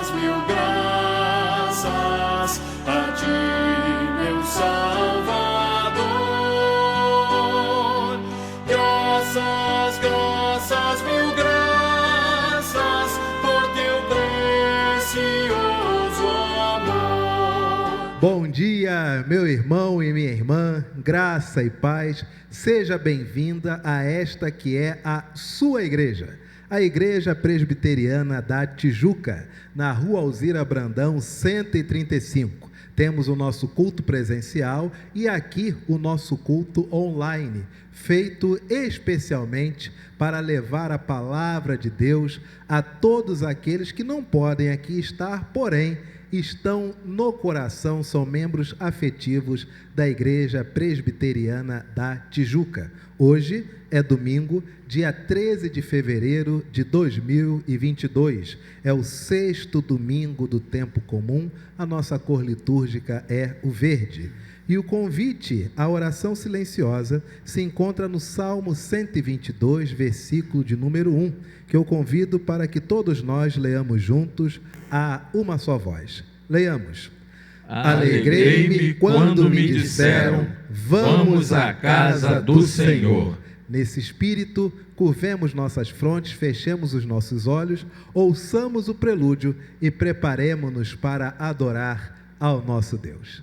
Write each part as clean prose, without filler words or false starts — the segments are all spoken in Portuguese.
mil graças a ti, meu Salvador. Graças, graças, mil graças por teu precioso amor. Bom dia, meu irmão e minha irmã, graça e paz. Seja bem-vinda a esta que é a sua igreja, a Igreja Presbiteriana da Tijuca, na Rua Alzira Brandão, 135. Temos o nosso culto presencial e aqui o nosso culto online, feito especialmente para levar a palavra de Deus a todos aqueles que não podem aqui estar, porém estão no coração, são membros afetivos da Igreja Presbiteriana da Tijuca. Hoje é domingo, dia 13 de fevereiro de 2022. É o 6º domingo do tempo comum, a nossa cor litúrgica é o verde. E o convite à oração silenciosa se encontra no Salmo 122, versículo de número 1, que eu convido para que todos nós leamos juntos a uma só voz. Leiamos. Alegrei-me quando me disseram, vamos à casa do Senhor. Nesse espírito, curvemos nossas frontes, fechemos os nossos olhos, ouçamos o prelúdio e preparemo-nos para adorar ao nosso Deus.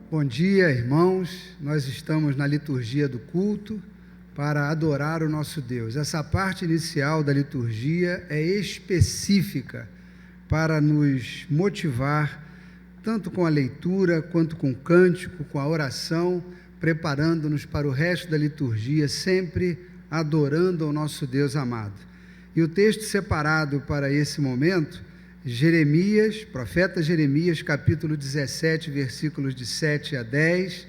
Bom dia, irmãos. Nós estamos na liturgia do culto para adorar o nosso Deus. Essa parte inicial da liturgia é específica para nos motivar, tanto com a leitura, quanto com o cântico, com a oração, preparando-nos para o resto da liturgia, sempre adorando ao nosso Deus amado. E o texto separado para esse momento, Jeremias, profeta Jeremias, capítulo 17, versículos de 7 a 10,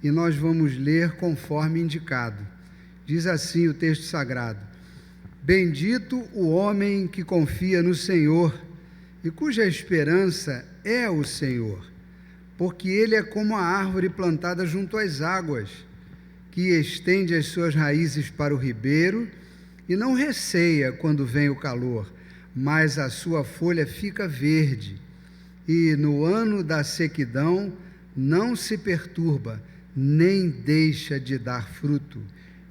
e nós vamos ler conforme indicado. Diz assim o texto sagrado: Bendito o homem que confia no Senhor e cuja esperança é o Senhor, porque ele é como a árvore plantada junto às águas, que estende as suas raízes para o ribeiro e não receia quando vem o calor, mas a sua folha fica verde, e no ano da sequidão não se perturba, nem deixa de dar fruto.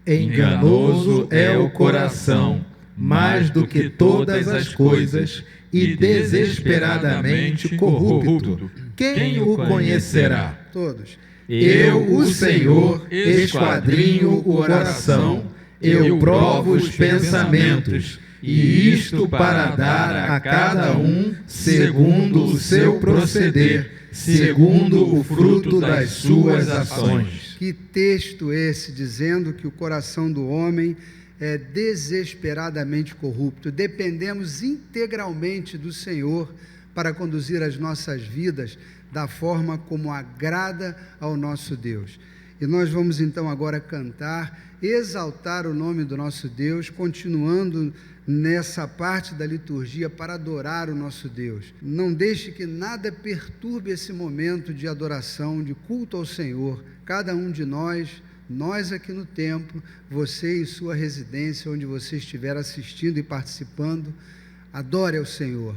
Enganoso é o coração, mais do que todas as coisas, e desesperadamente corrupto. Quem o conhecerá? Todos. Eu, o Senhor, esquadrinho o coração, eu provo os pensamentos, e isto para dar a cada um segundo o seu proceder, segundo o fruto das suas ações. Que texto esse, dizendo que o coração do homem é desesperadamente corrupto. Dependemos integralmente do Senhor para conduzir as nossas vidas da forma como agrada ao nosso Deus. E nós vamos então agora cantar, exaltar o nome do nosso Deus, continuando nessa parte da liturgia para adorar o nosso Deus. Não deixe que nada perturbe esse momento de adoração, de culto ao Senhor. Cada um de nós aqui no templo, você em sua residência, onde você estiver assistindo e participando, adore ao Senhor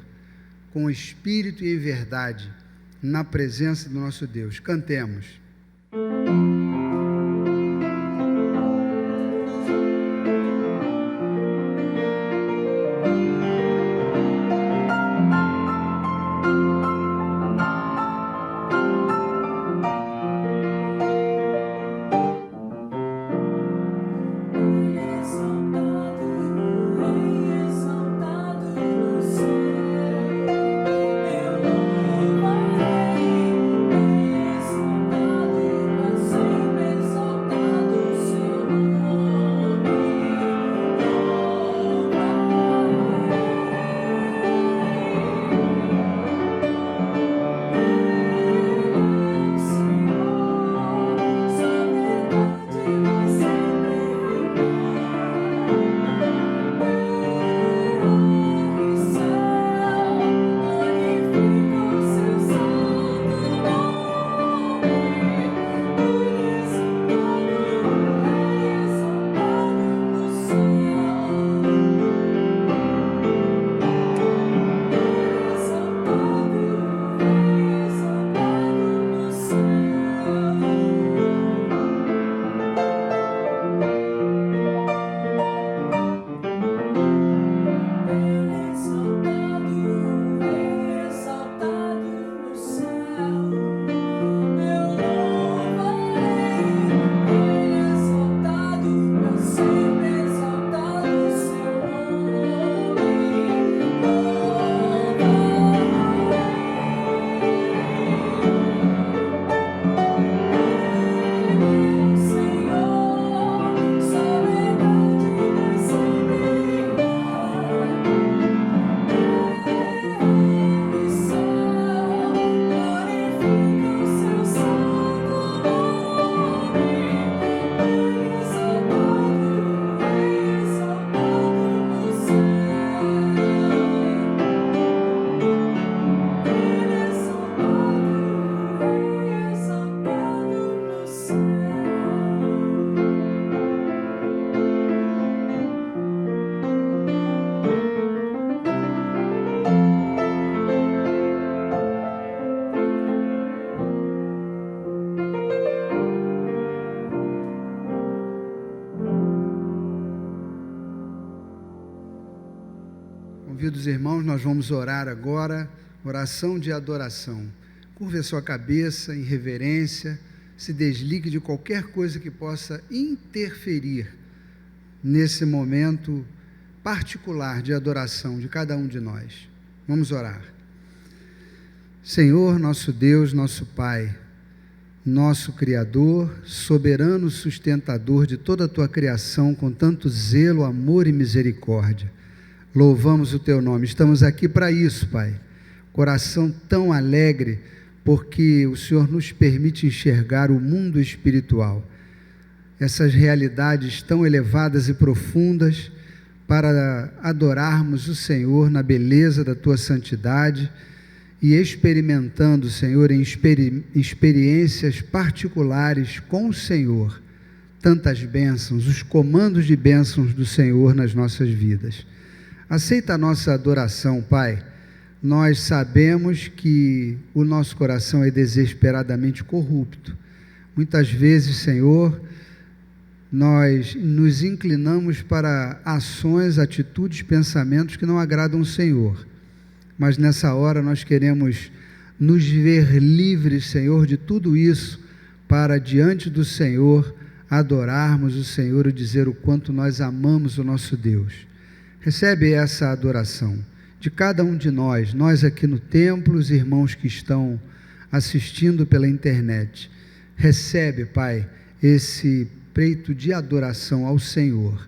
com espírito e em verdade, na presença do nosso Deus. Cantemos. Convido os irmãos, nós vamos orar agora, oração de adoração. Curve a sua cabeça em reverência, se desligue de qualquer coisa que possa interferir nesse momento particular de adoração de cada um de nós. Vamos orar. Senhor, nosso Deus, nosso Pai, nosso Criador, soberano sustentador de toda a Tua criação, com tanto zelo, amor e misericórdia, louvamos o Teu nome. Estamos aqui para isso, Pai. Coração tão alegre, porque o Senhor nos permite enxergar o mundo espiritual, essas realidades tão elevadas e profundas, para adorarmos o Senhor na beleza da Tua santidade e experimentando, Senhor, em experiências particulares com o Senhor, tantas bênçãos, os comandos de bênçãos do Senhor nas nossas vidas. Aceita a nossa adoração, Pai. Nós sabemos que o nosso coração é desesperadamente corrupto. Muitas vezes, Senhor, nós nos inclinamos para ações, atitudes, pensamentos que não agradam o Senhor. Mas nessa hora nós queremos nos ver livres, Senhor, de tudo isso, para diante do Senhor adorarmos o Senhor e dizer o quanto nós amamos o nosso Deus. Recebe essa adoração de cada um de nós aqui no templo, os irmãos que estão assistindo pela internet. Recebe, Pai, esse preito de adoração ao Senhor.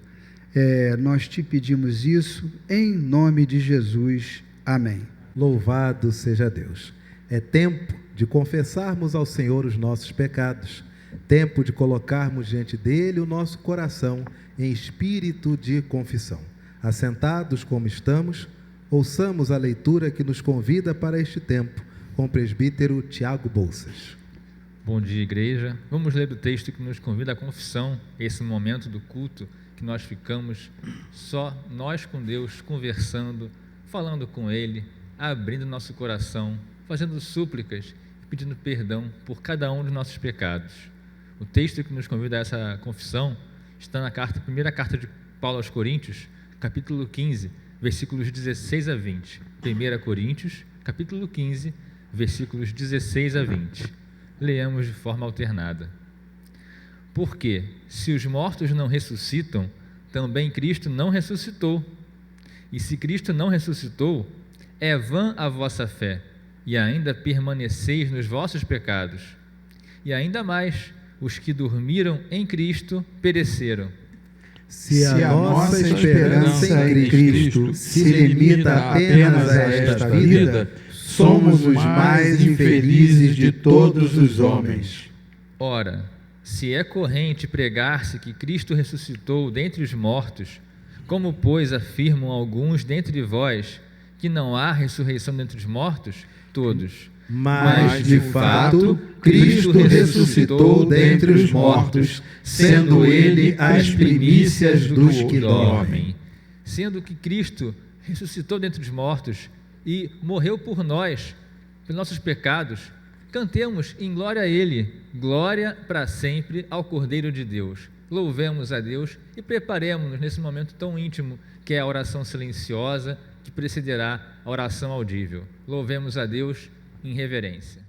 Nós te pedimos isso em nome de Jesus. Amém. Louvado seja Deus. É tempo de confessarmos ao Senhor os nossos pecados. tempo de colocarmos diante dele o nosso coração em espírito de confissão. Assentados como estamos, ouçamos a leitura que nos convida para este tempo, com o presbítero Tiago Bolsas. Bom dia, igreja. Vamos ler o texto que nos convida à confissão, esse momento do culto que nós ficamos só nós com Deus, conversando, falando com Ele, abrindo nosso coração, fazendo súplicas e pedindo perdão por cada um dos nossos pecados. O texto que nos convida a essa confissão está na primeira carta de Paulo aos Coríntios, capítulo 15, versículos 16 a 20. 1 Coríntios, capítulo 15, versículos 16 a 20. Leamos de forma alternada. Porque, se os mortos não ressuscitam, também Cristo não ressuscitou. E se Cristo não ressuscitou, é vã a vossa fé, e ainda permaneceis nos vossos pecados. E ainda mais, os que dormiram em Cristo pereceram. Se a nossa esperança em Cristo se limita apenas a esta vida, somos os mais infelizes de todos os homens. Ora, se é corrente pregar-se que Cristo ressuscitou dentre os mortos, como, pois, afirmam alguns dentre vós que não há ressurreição dentre os mortos? Todos. Mas, de fato, Cristo ressuscitou dentre os mortos, sendo Ele as primícias dos que dormem. Sendo que Cristo ressuscitou dentre os mortos e morreu por nós, pelos nossos pecados, cantemos em glória a Ele, glória para sempre ao Cordeiro de Deus. Louvemos a Deus e preparemos-nos nesse momento tão íntimo que é a oração silenciosa que precederá a oração audível. Louvemos a Deus em reverência.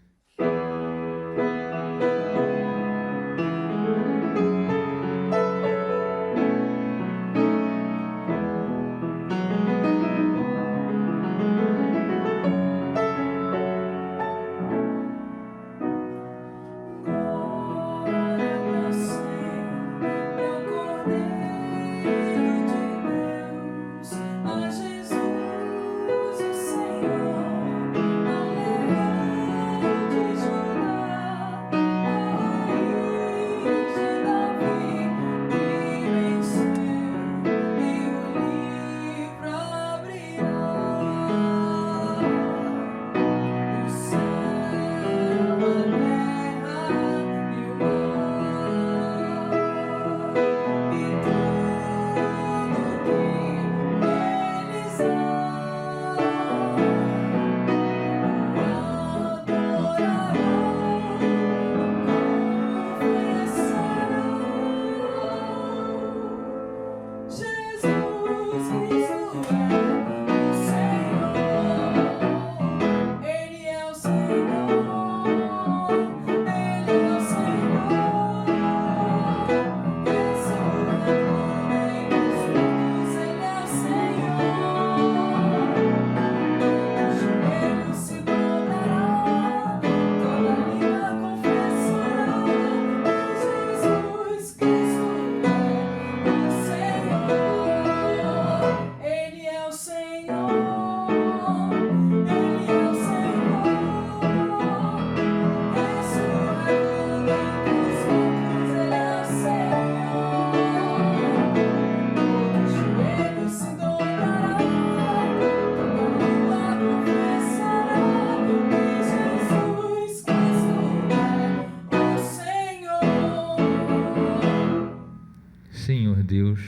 Senhor Deus,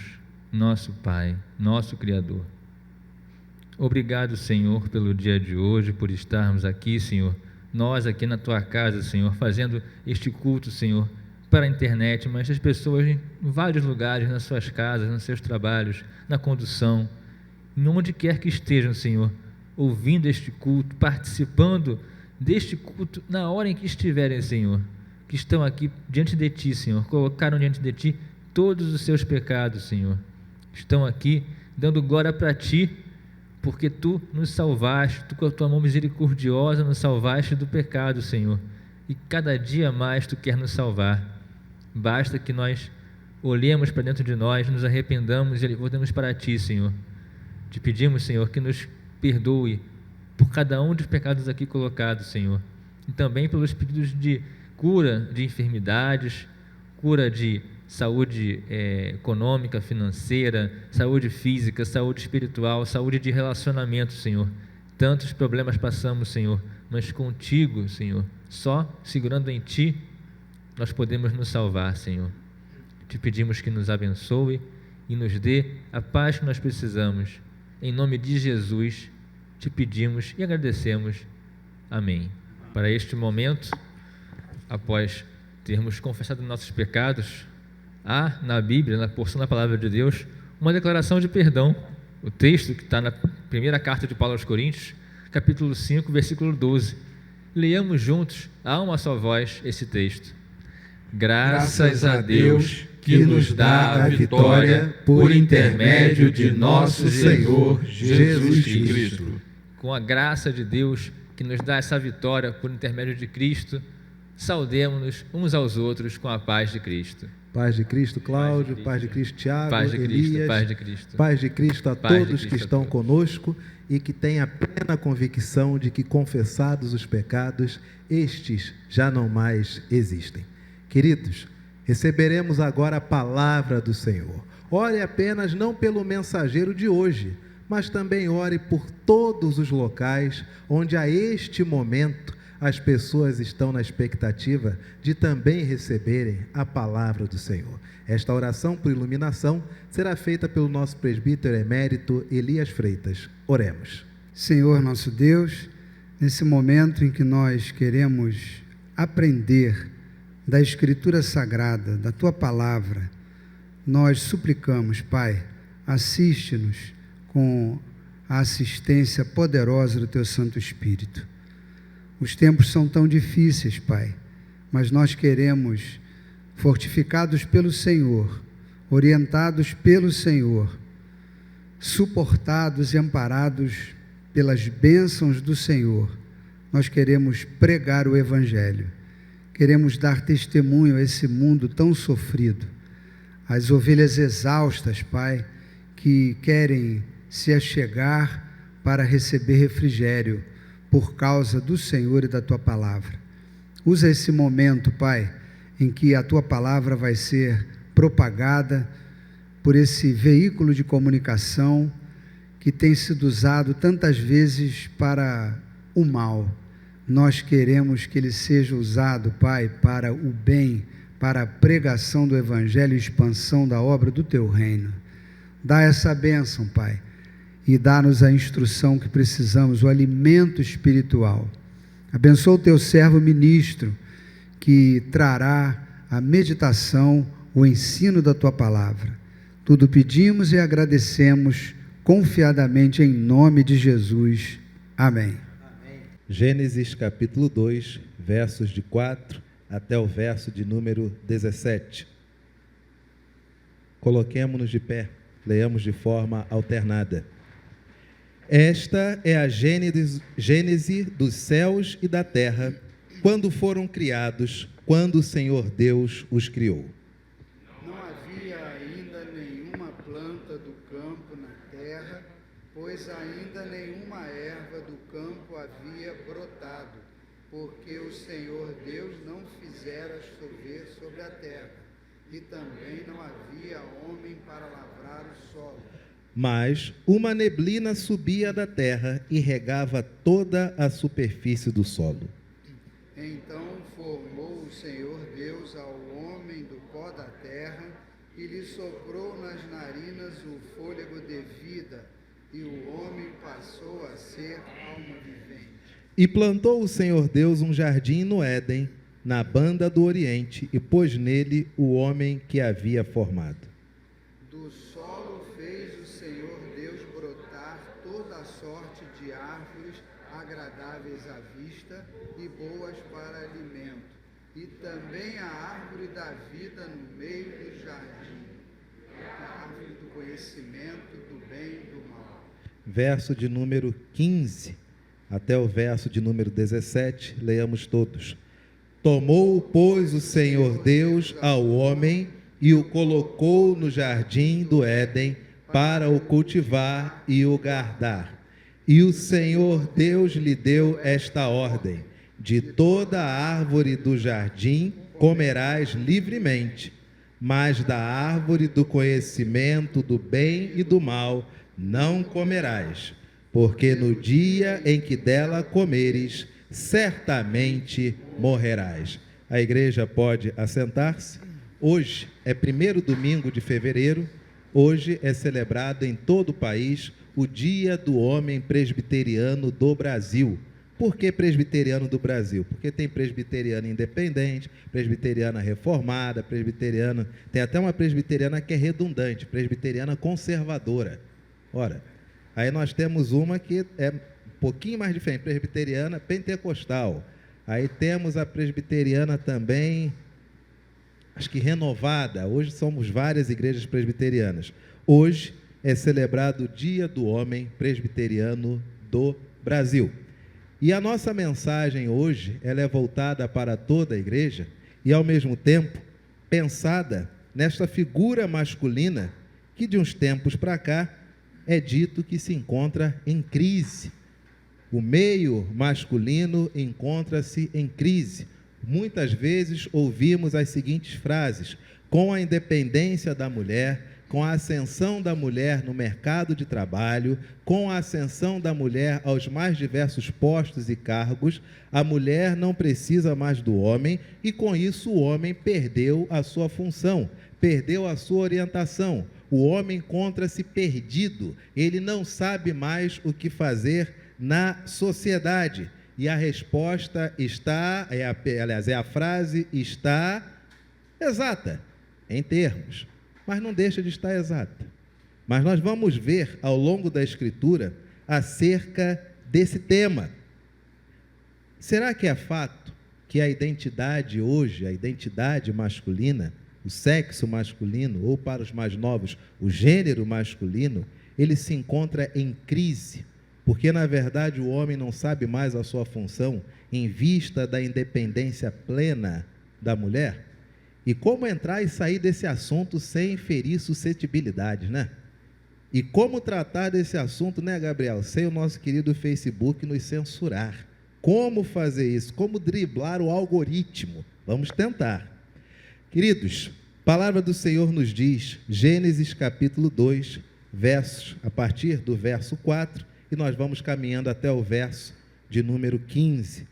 nosso Pai, nosso Criador, obrigado, Senhor, pelo dia de hoje, por estarmos aqui, Senhor, nós aqui na Tua casa, Senhor, fazendo este culto, Senhor, para a internet, mas as pessoas em vários lugares, nas suas casas, nos seus trabalhos, na condução, em onde quer que estejam, Senhor, ouvindo este culto, participando deste culto, na hora em que estiverem, Senhor, que estão aqui diante de Ti, Senhor, colocaram diante de Ti todos os seus pecados, Senhor, estão aqui dando glória para Ti, porque Tu nos salvaste, Tu com a Tua mão misericordiosa nos salvaste do pecado, Senhor, e cada dia mais Tu quer nos salvar. Basta que nós olhemos para dentro de nós, nos arrependamos e voltemos para Ti, Senhor. Te pedimos, Senhor, que nos perdoe por cada um dos pecados aqui colocados, Senhor, e também pelos pedidos de cura de enfermidades, cura de saúde econômica, financeira, saúde física, saúde espiritual, saúde de relacionamento, Senhor. Tantos problemas passamos, Senhor, mas contigo, Senhor, só segurando em Ti, nós podemos nos salvar, Senhor. Te pedimos que nos abençoe e nos dê a paz que nós precisamos. Em nome de Jesus, te pedimos e agradecemos. Amém. Para este momento, após termos confessado nossos pecados, há na Bíblia, na porção da Palavra de Deus, uma declaração de perdão. O texto que está na primeira carta de Paulo aos Coríntios, capítulo 5, versículo 12. Leiamos juntos, a uma só voz, esse texto. Graças a Deus que nos dá a vitória por intermédio de nosso Senhor Jesus Cristo. Com a graça de Deus que nos dá essa vitória por intermédio de Cristo, saudemos-nos uns aos outros com a paz de Cristo. Paz de Cristo, Cláudio, paz de Cristo, Tiago, paz de Cristo, Elias, paz de Cristo. Paz de Cristo a todos que estão conosco e que têm a plena convicção de que, confessados os pecados, estes já não mais existem. Queridos, receberemos agora a palavra do Senhor. Ore apenas não pelo mensageiro de hoje, mas também ore por todos os locais onde a este momento as pessoas estão na expectativa de também receberem a palavra do Senhor. Esta oração por iluminação será feita pelo nosso presbítero emérito Elias Freitas. Oremos. Senhor nosso Deus, nesse momento em que nós queremos aprender da Escritura Sagrada, da Tua Palavra, nós suplicamos, Pai, assiste-nos com a assistência poderosa do Teu Santo Espírito. Os tempos são tão difíceis, Pai, mas nós queremos, fortificados pelo Senhor, orientados pelo Senhor, suportados e amparados pelas bênçãos do Senhor, nós queremos pregar o Evangelho, queremos dar testemunho a esse mundo tão sofrido, as ovelhas exaustas, Pai, que querem se achegar para receber refrigério, por causa do Senhor e da Tua Palavra. Usa esse momento, Pai, em que a Tua Palavra vai ser propagada por esse veículo de comunicação que tem sido usado tantas vezes para o mal. Nós queremos que ele seja usado, Pai, para o bem, para a pregação do Evangelho e expansão da obra do Teu reino. Dá essa bênção, Pai, e dá-nos a instrução que precisamos, o alimento espiritual. Abençoa o Teu servo ministro, que trará a meditação, o ensino da Tua Palavra. Tudo pedimos e agradecemos confiadamente em nome de Jesus. Amém. Gênesis capítulo 2, versos de 4 até o verso de número 17. Coloquemo-nos de pé, leamos de forma alternada. Esta é a gênese dos céus e da terra, quando foram criados, quando o Senhor Deus os criou. Não havia ainda nenhuma planta do campo na terra, pois ainda nenhuma erva do campo havia brotado, porque o Senhor Deus não fizera chover sobre a terra, e também não havia homem para lavrar o solo. Mas uma neblina subia da terra e regava toda a superfície do solo. Então formou o Senhor Deus ao homem do pó da terra e lhe soprou nas narinas o fôlego de vida, e o homem passou a ser alma vivente. E plantou o Senhor Deus um jardim no Éden, na banda do Oriente, e pôs nele o homem que havia formado. Do solo fez o Senhor Deus brotar toda a sorte de árvores agradáveis à vista e boas para alimento, e também a árvore da vida no meio do jardim, a árvore do conhecimento do bem e do mal. Verso de número 15 até o verso de número 17, leamos todos. Tomou, pois, o Senhor Deus ao homem e o colocou no jardim do Éden para o cultivar e o guardar. E o Senhor Deus lhe deu esta ordem: De toda árvore do jardim comerás livremente, mas da árvore do conhecimento do bem e do mal não comerás, porque no dia em que dela comeres, certamente morrerás. A igreja pode assentar-se. Hoje é 1º domingo de fevereiro. Hoje é celebrado em todo o país o Dia do Homem Presbiteriano do Brasil. Por que presbiteriano do Brasil? Porque tem presbiteriana independente, presbiteriana reformada, presbiteriana... Tem até uma presbiteriana que é redundante, presbiteriana conservadora. Ora, aí nós temos uma que é um pouquinho mais diferente, presbiteriana pentecostal. Aí temos a presbiteriana também, acho que renovada. Hoje somos várias igrejas presbiterianas. Hoje é celebrado o Dia do Homem Presbiteriano do Brasil. E a nossa mensagem hoje, ela é voltada para toda a igreja e, ao mesmo tempo, pensada nesta figura masculina que, de uns tempos para cá, é dito que se encontra em crise. O meio masculino encontra-se em crise. Muitas vezes ouvimos as seguintes frases: com a independência da mulher, com a ascensão da mulher no mercado de trabalho, com a ascensão da mulher aos mais diversos postos e cargos, a mulher não precisa mais do homem e, com isso, o homem perdeu a sua função, perdeu a sua orientação. O homem encontra-se perdido, ele não sabe mais o que fazer na sociedade. E a resposta está, a frase está exata, em termos, mas não deixa de estar exata. Mas nós vamos ver ao longo da Escritura acerca desse tema. Será que é fato que a identidade hoje, a identidade masculina, o sexo masculino, ou para os mais novos, o gênero masculino, ele se encontra em crise? Porque, na verdade, o homem não sabe mais a sua função em vista da independência plena da mulher? E como entrar e sair desse assunto sem ferir suscetibilidades, né? E como tratar desse assunto, né, Gabriel? Sem o nosso querido Facebook nos censurar. Como fazer isso? Como driblar o algoritmo? Vamos tentar. Queridos, a palavra do Senhor nos diz, Gênesis capítulo 2, a partir do verso 4, e nós vamos caminhando até o verso de número 15.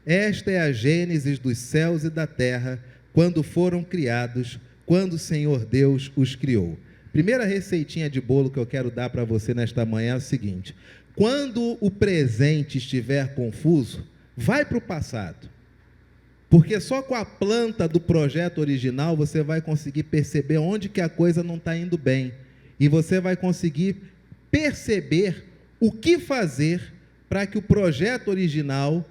Esta é a Gênesis dos céus e da terra, quando foram criados, quando o Senhor Deus os criou. Primeira receitinha de bolo que eu quero dar para você nesta manhã é o seguinte: quando o presente estiver confuso, vai para o passado. Porque só com a planta do projeto original você vai conseguir perceber onde que a coisa não está indo bem. E você vai conseguir perceber o que fazer para que o projeto original,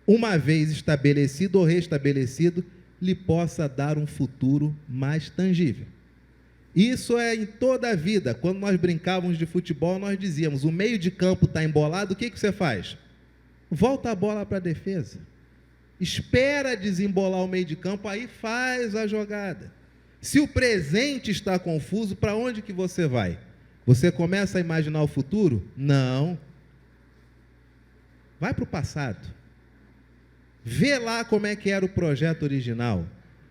uma vez estabelecido ou restabelecido, lhe possa dar um futuro mais tangível. Isso é em toda a vida. Quando nós brincávamos de futebol, nós dizíamos, o meio de campo está embolado, o que você faz? Volta a bola para a defesa. Espera desembolar o meio de campo, aí faz a jogada. Se o presente está confuso, para onde que você vai? Você começa a imaginar o futuro? Não. Vai para o passado. Vê lá como é que era o projeto original.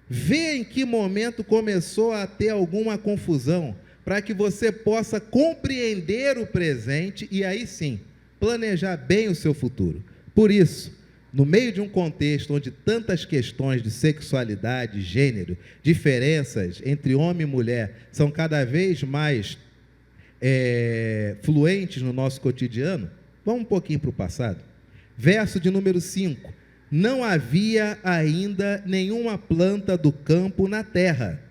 Vê em que momento começou a ter alguma confusão, para que você possa compreender o presente e aí sim, planejar bem o seu futuro. Por isso, no meio de um contexto onde tantas questões de sexualidade, gênero, diferenças entre homem e mulher são cada vez mais fluentes no nosso cotidiano, vamos um pouquinho para o passado. Verso de número 5. Não havia ainda nenhuma planta do campo na terra,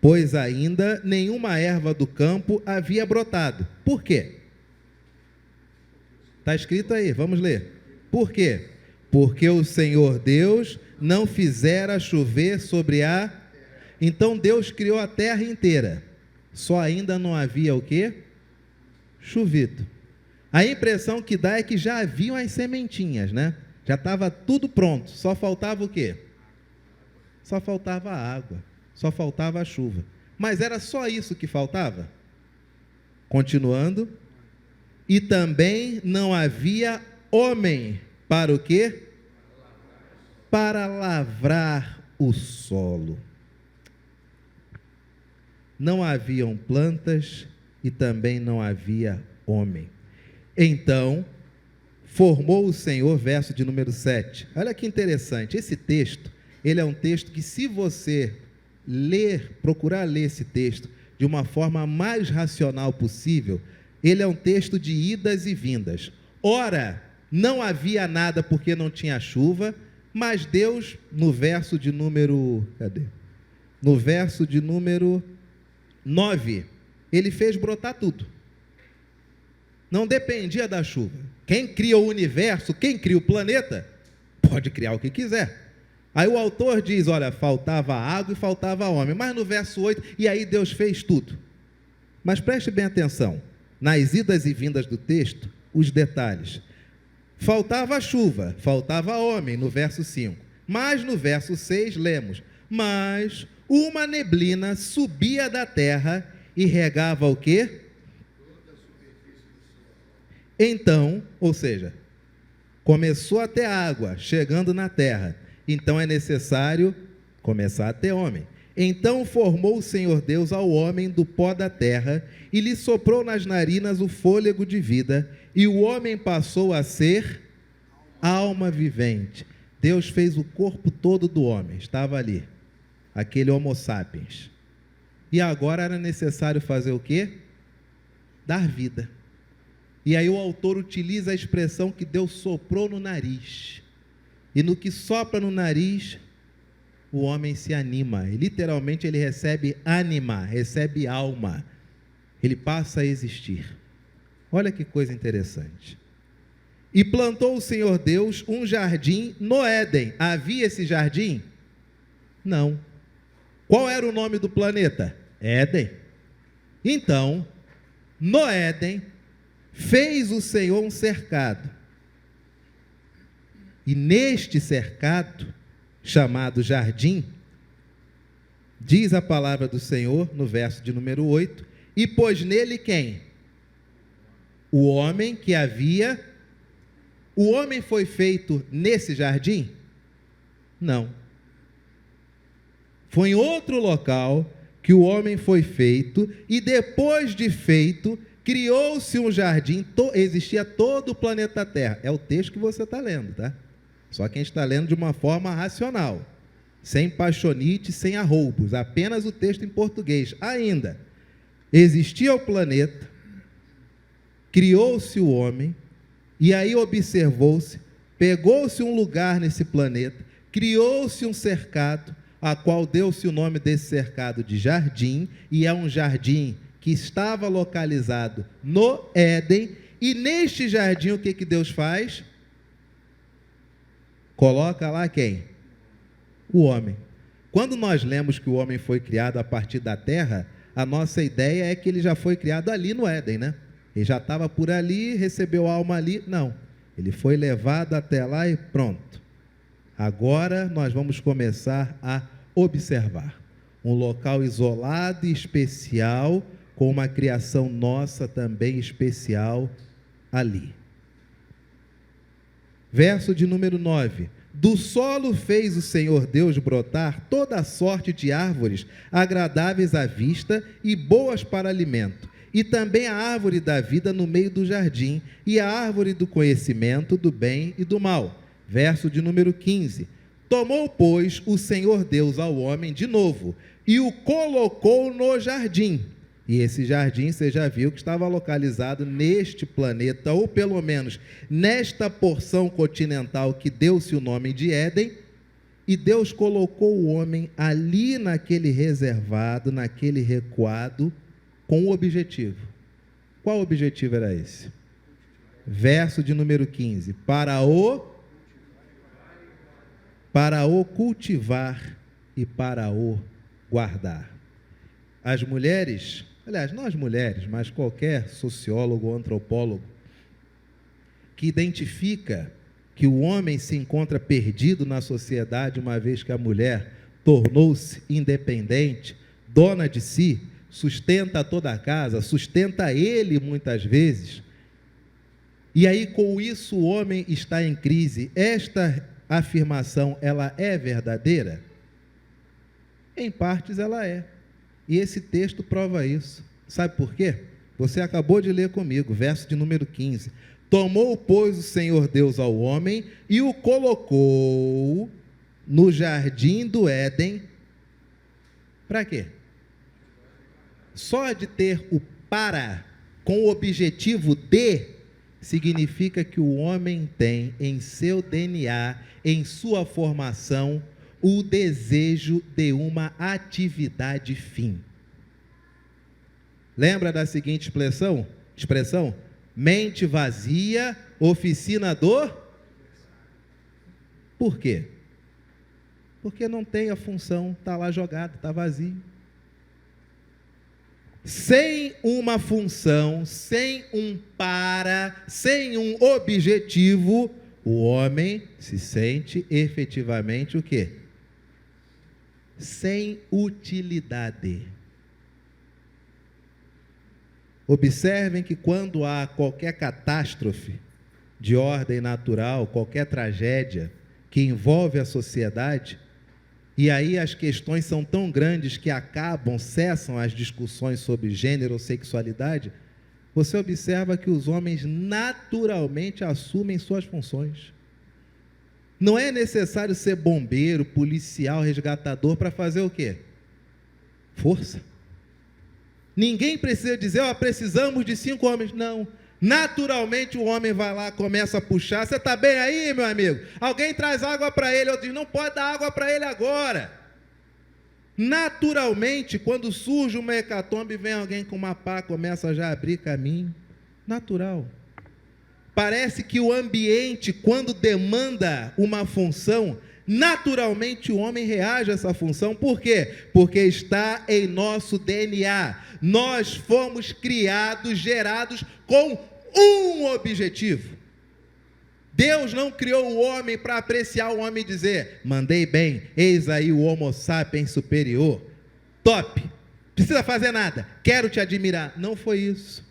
pois ainda nenhuma erva do campo havia brotado. Por quê? Está escrito aí, vamos ler. Por quê? Porque o Senhor Deus não fizera chover sobre a... Então Deus criou a terra inteira, só ainda não havia o quê? Chovido. A impressão que dá é que já haviam as sementinhas, né? Já estava tudo pronto, só faltava o quê? Só faltava a água, só faltava a chuva. Mas era só isso que faltava? Continuando. E também não havia homem para o quê? para lavrar o solo. Não haviam plantas e também não havia homem. Então, formou o Senhor, verso de número 7. Olha que interessante, esse texto, ele é um texto que, se você procurar ler esse texto de uma forma mais racional possível, ele é um texto de idas e vindas. Ora, não havia nada porque não tinha chuva, mas Deus, no verso de número 9, ele fez brotar tudo. Não dependia da chuva. Quem cria o universo, quem cria o planeta, pode criar o que quiser. Aí o autor diz, olha, faltava água e faltava homem. Mas no verso 8, e aí Deus fez tudo. Mas preste bem atenção, nas idas e vindas do texto, os detalhes. Faltava chuva, faltava homem, no verso 5. Mas no verso 6, lemos, mas uma neblina subia da terra e regava o quê? Então, ou seja, começou a ter água chegando na terra, então é necessário começar a ter homem. Então formou o Senhor Deus ao homem do pó da terra e lhe soprou nas narinas o fôlego de vida, e o homem passou a ser alma vivente. Deus fez o corpo todo do homem, estava ali, aquele Homo sapiens. E agora era necessário fazer o quê? Dar vida. E aí o autor utiliza a expressão que Deus soprou no nariz. E no que sopra no nariz, o homem se anima. E, literalmente, ele recebe ânima, recebe alma. Ele passa a existir. Olha que coisa interessante. E plantou o Senhor Deus um jardim no Éden. Havia esse jardim? Não. Qual era o nome do planeta? Éden. Então, no Éden, fez o Senhor um cercado. E neste cercado, chamado jardim, diz a palavra do Senhor, no verso de número 8, e pôs nele quem? O homem que havia... O homem foi feito nesse jardim? Não. Foi em outro local que o homem foi feito, e depois de feito, criou-se um jardim, existia todo o planeta Terra. É o texto que você está lendo, tá? Só que a gente está lendo de uma forma racional, sem paixonite, sem arroubos, apenas o texto em português. Ainda, existia o planeta, criou-se o homem, e aí observou-se, pegou-se um lugar nesse planeta, criou-se um cercado, a qual deu-se o nome desse cercado de jardim, e é um jardim que estava localizado no Éden, e neste jardim o que Deus faz? Coloca lá quem? O homem. Quando nós lemos que o homem foi criado a partir da terra, a nossa ideia é que ele já foi criado ali no Éden, né? Ele já estava por ali, recebeu alma ali. Não, ele foi levado até lá e pronto. Agora nós vamos começar a observar um local isolado e especial, com uma criação nossa também especial ali. Verso de número 9. Do solo fez o Senhor Deus brotar toda sorte de árvores agradáveis à vista e boas para alimento, e também a árvore da vida no meio do jardim, e a árvore do conhecimento do bem e do mal. Verso de número 15. Tomou, pois, o Senhor Deus ao homem de novo, e o colocou no jardim. E esse jardim, você já viu que estava localizado neste planeta, ou pelo menos nesta porção continental que deu-se o nome de Éden, e Deus colocou o homem ali naquele reservado, naquele recuado, com um objetivo. Qual objetivo era esse? Verso de número 15. Para o cultivar e para o guardar. As mulheres, aliás, não as mulheres, mas qualquer sociólogo ou antropólogo que identifica que o homem se encontra perdido na sociedade, uma vez que a mulher tornou-se independente, dona de si, sustenta toda a casa, sustenta ele muitas vezes, e aí com isso o homem está em crise. Esta afirmação ela é verdadeira? Em partes ela é. E esse texto prova isso. Sabe por quê? Você acabou de ler comigo, verso de número 15. Tomou, pois, o Senhor Deus ao homem e o colocou no jardim do Éden. Para quê? Só de ter o para com o objetivo de significa que o homem tem em seu DNA, em sua formação, o desejo de uma atividade fim. Lembra da seguinte expressão? Mente vazia, oficina do... Por quê? Porque não tem a função, está lá jogado, está vazio. Sem uma função, sem um para, sem um objetivo, o homem se sente efetivamente o quê? Sem utilidade. Observem que quando há qualquer catástrofe de ordem natural, qualquer tragédia que envolve a sociedade, e aí as questões são tão grandes que cessam as discussões sobre gênero ou sexualidade, você observa que os homens naturalmente assumem suas funções. Não é necessário ser bombeiro, policial, resgatador para fazer o quê? Força. Ninguém precisa dizer, precisamos de 5 homens. Não. Naturalmente o homem vai lá, começa a puxar. Você está bem aí, meu amigo? Alguém traz água para ele. Outro diz, não pode dar água para ele agora. Naturalmente, quando surge uma hecatombe, vem alguém com uma pá, começa a já abrir caminho. Natural. Parece que o ambiente, quando demanda uma função, naturalmente o homem reage a essa função. Por quê? Porque está em nosso DNA. Nós fomos criados, gerados com um objetivo. Deus não criou o homem para apreciar o homem e dizer, mandei bem, eis aí o Homo sapiens superior, top, precisa fazer nada, quero te admirar. Não foi isso.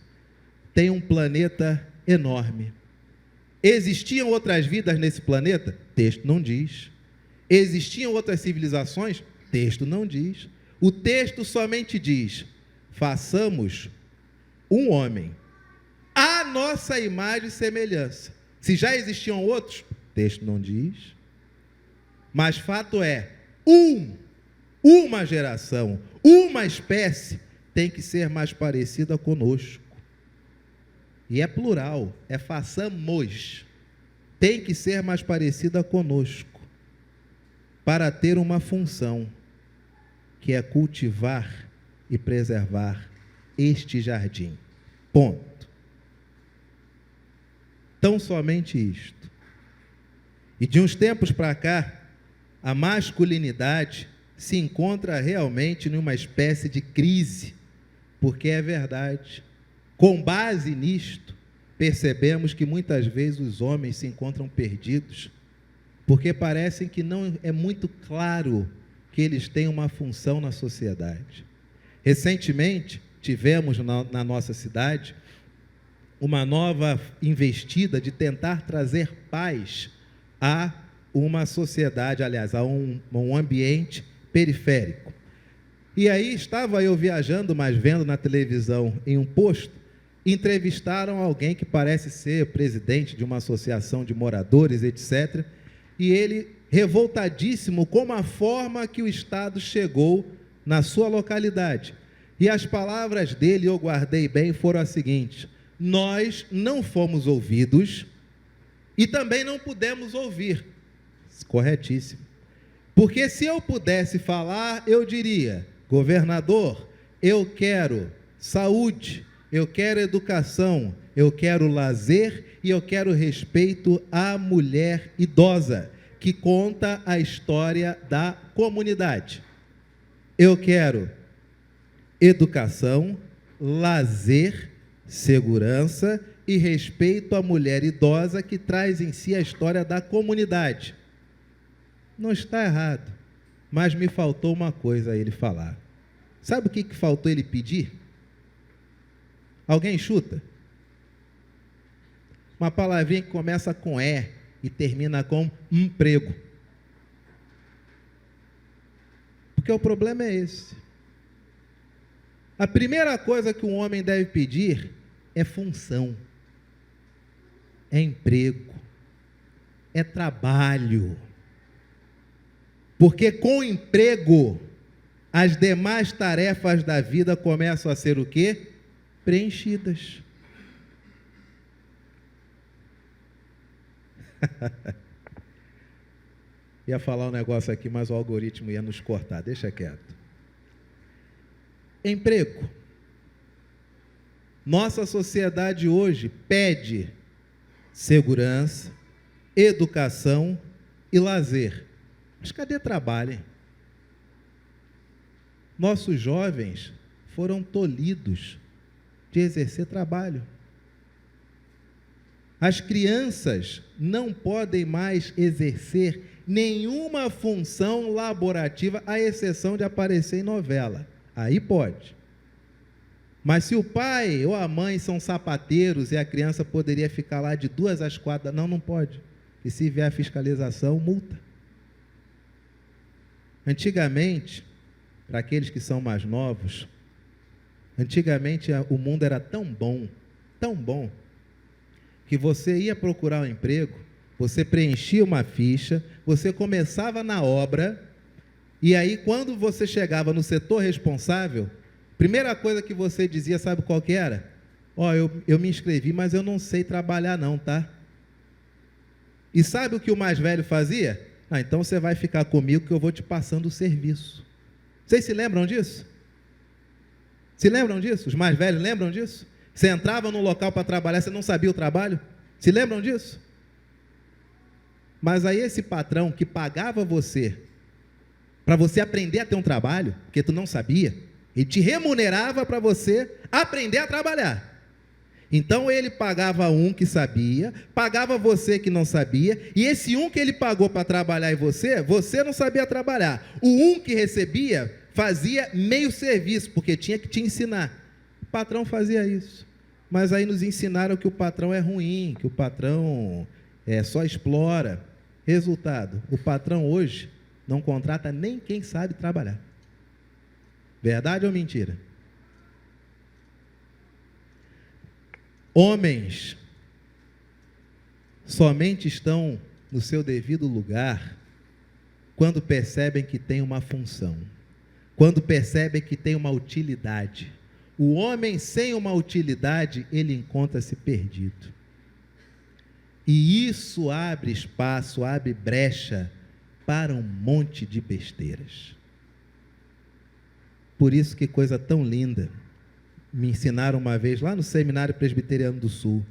Tem um planeta enorme. Existiam outras vidas nesse planeta? Texto não diz. Existiam outras civilizações? Texto não diz. O texto somente diz, façamos um homem à nossa imagem e semelhança. Se já existiam outros, texto não diz. Mas fato é, uma geração, uma espécie tem que ser mais parecida conosco. E é plural, é façamos. Tem que ser mais parecida conosco para ter uma função, que é cultivar e preservar este jardim. Ponto. Tão somente isto. E de uns tempos para cá, a masculinidade se encontra realmente numa espécie de crise, porque é verdade. Com base nisto, percebemos que muitas vezes os homens se encontram perdidos, porque parecem que não é muito claro que eles têm uma função na sociedade. Recentemente, tivemos na nossa cidade uma nova investida de tentar trazer paz a uma sociedade, aliás, a um ambiente periférico. E aí estava eu viajando, mas vendo na televisão, em um posto, entrevistaram alguém que parece ser presidente de uma associação de moradores, etc., e ele, revoltadíssimo com a forma que o Estado chegou na sua localidade. E as palavras dele, eu guardei bem, foram as seguintes: nós não fomos ouvidos e também não pudemos ouvir. Corretíssimo. Porque se eu pudesse falar, eu diria, governador, eu quero saúde, eu quero educação, eu quero lazer e eu quero respeito à mulher idosa, que conta a história da comunidade. Eu quero educação, lazer, segurança e respeito à mulher idosa, que traz em si a história da comunidade. Não está errado, mas me faltou uma coisa a ele falar. Sabe o que faltou ele pedir? Alguém chuta? Uma palavrinha que começa com E e termina com emprego. Porque o problema é esse. A primeira coisa que um homem deve pedir é função, é emprego, é trabalho. Porque com emprego, as demais tarefas da vida começam a ser o quê? Preenchidas. Ia falar um negócio aqui, mas o algoritmo ia nos cortar, deixa quieto. Emprego. Nossa sociedade hoje pede segurança, educação e lazer. Mas cadê trabalho, hein? Nossos jovens foram tolhidos de exercer trabalho. As crianças não podem mais exercer nenhuma função laborativa, à exceção de aparecer em novela. Aí pode. Mas se o pai ou a mãe são sapateiros e a criança poderia ficar lá de 2 às 4, não pode. E se vier a fiscalização, multa. Antigamente, para aqueles que são mais novos, antigamente o mundo era tão bom, que você ia procurar um emprego, você preenchia uma ficha, você começava na obra, e aí quando você chegava no setor responsável, primeira coisa que você dizia, sabe qual que era? Eu me inscrevi, mas eu não sei trabalhar não, tá? E sabe o que o mais velho fazia? Então você vai ficar comigo que eu vou te passando o serviço. Vocês se lembram disso? Se lembram disso? Os mais velhos lembram disso? Você entrava num local para trabalhar, você não sabia o trabalho? Se lembram disso? Mas aí esse patrão que pagava você, para você aprender a ter um trabalho, porque tu não sabia, ele te remunerava para você aprender a trabalhar. Então ele pagava um que sabia, pagava você que não sabia, e esse um que ele pagou para trabalhar em você, você não sabia trabalhar. O um que recebia fazia meio serviço, porque tinha que te ensinar. O patrão fazia isso. Mas aí nos ensinaram que o patrão é ruim, que o patrão só explora. Resultado, o patrão hoje não contrata nem quem sabe trabalhar. Verdade ou mentira? Homens somente estão no seu devido lugar quando percebem que tem uma função, quando percebem que tem uma utilidade. O homem sem uma utilidade, ele encontra-se perdido. E isso abre espaço, abre brecha para um monte de besteiras. Por isso que coisa tão linda. Me ensinaram uma vez lá no Seminário Presbiteriano do Sul,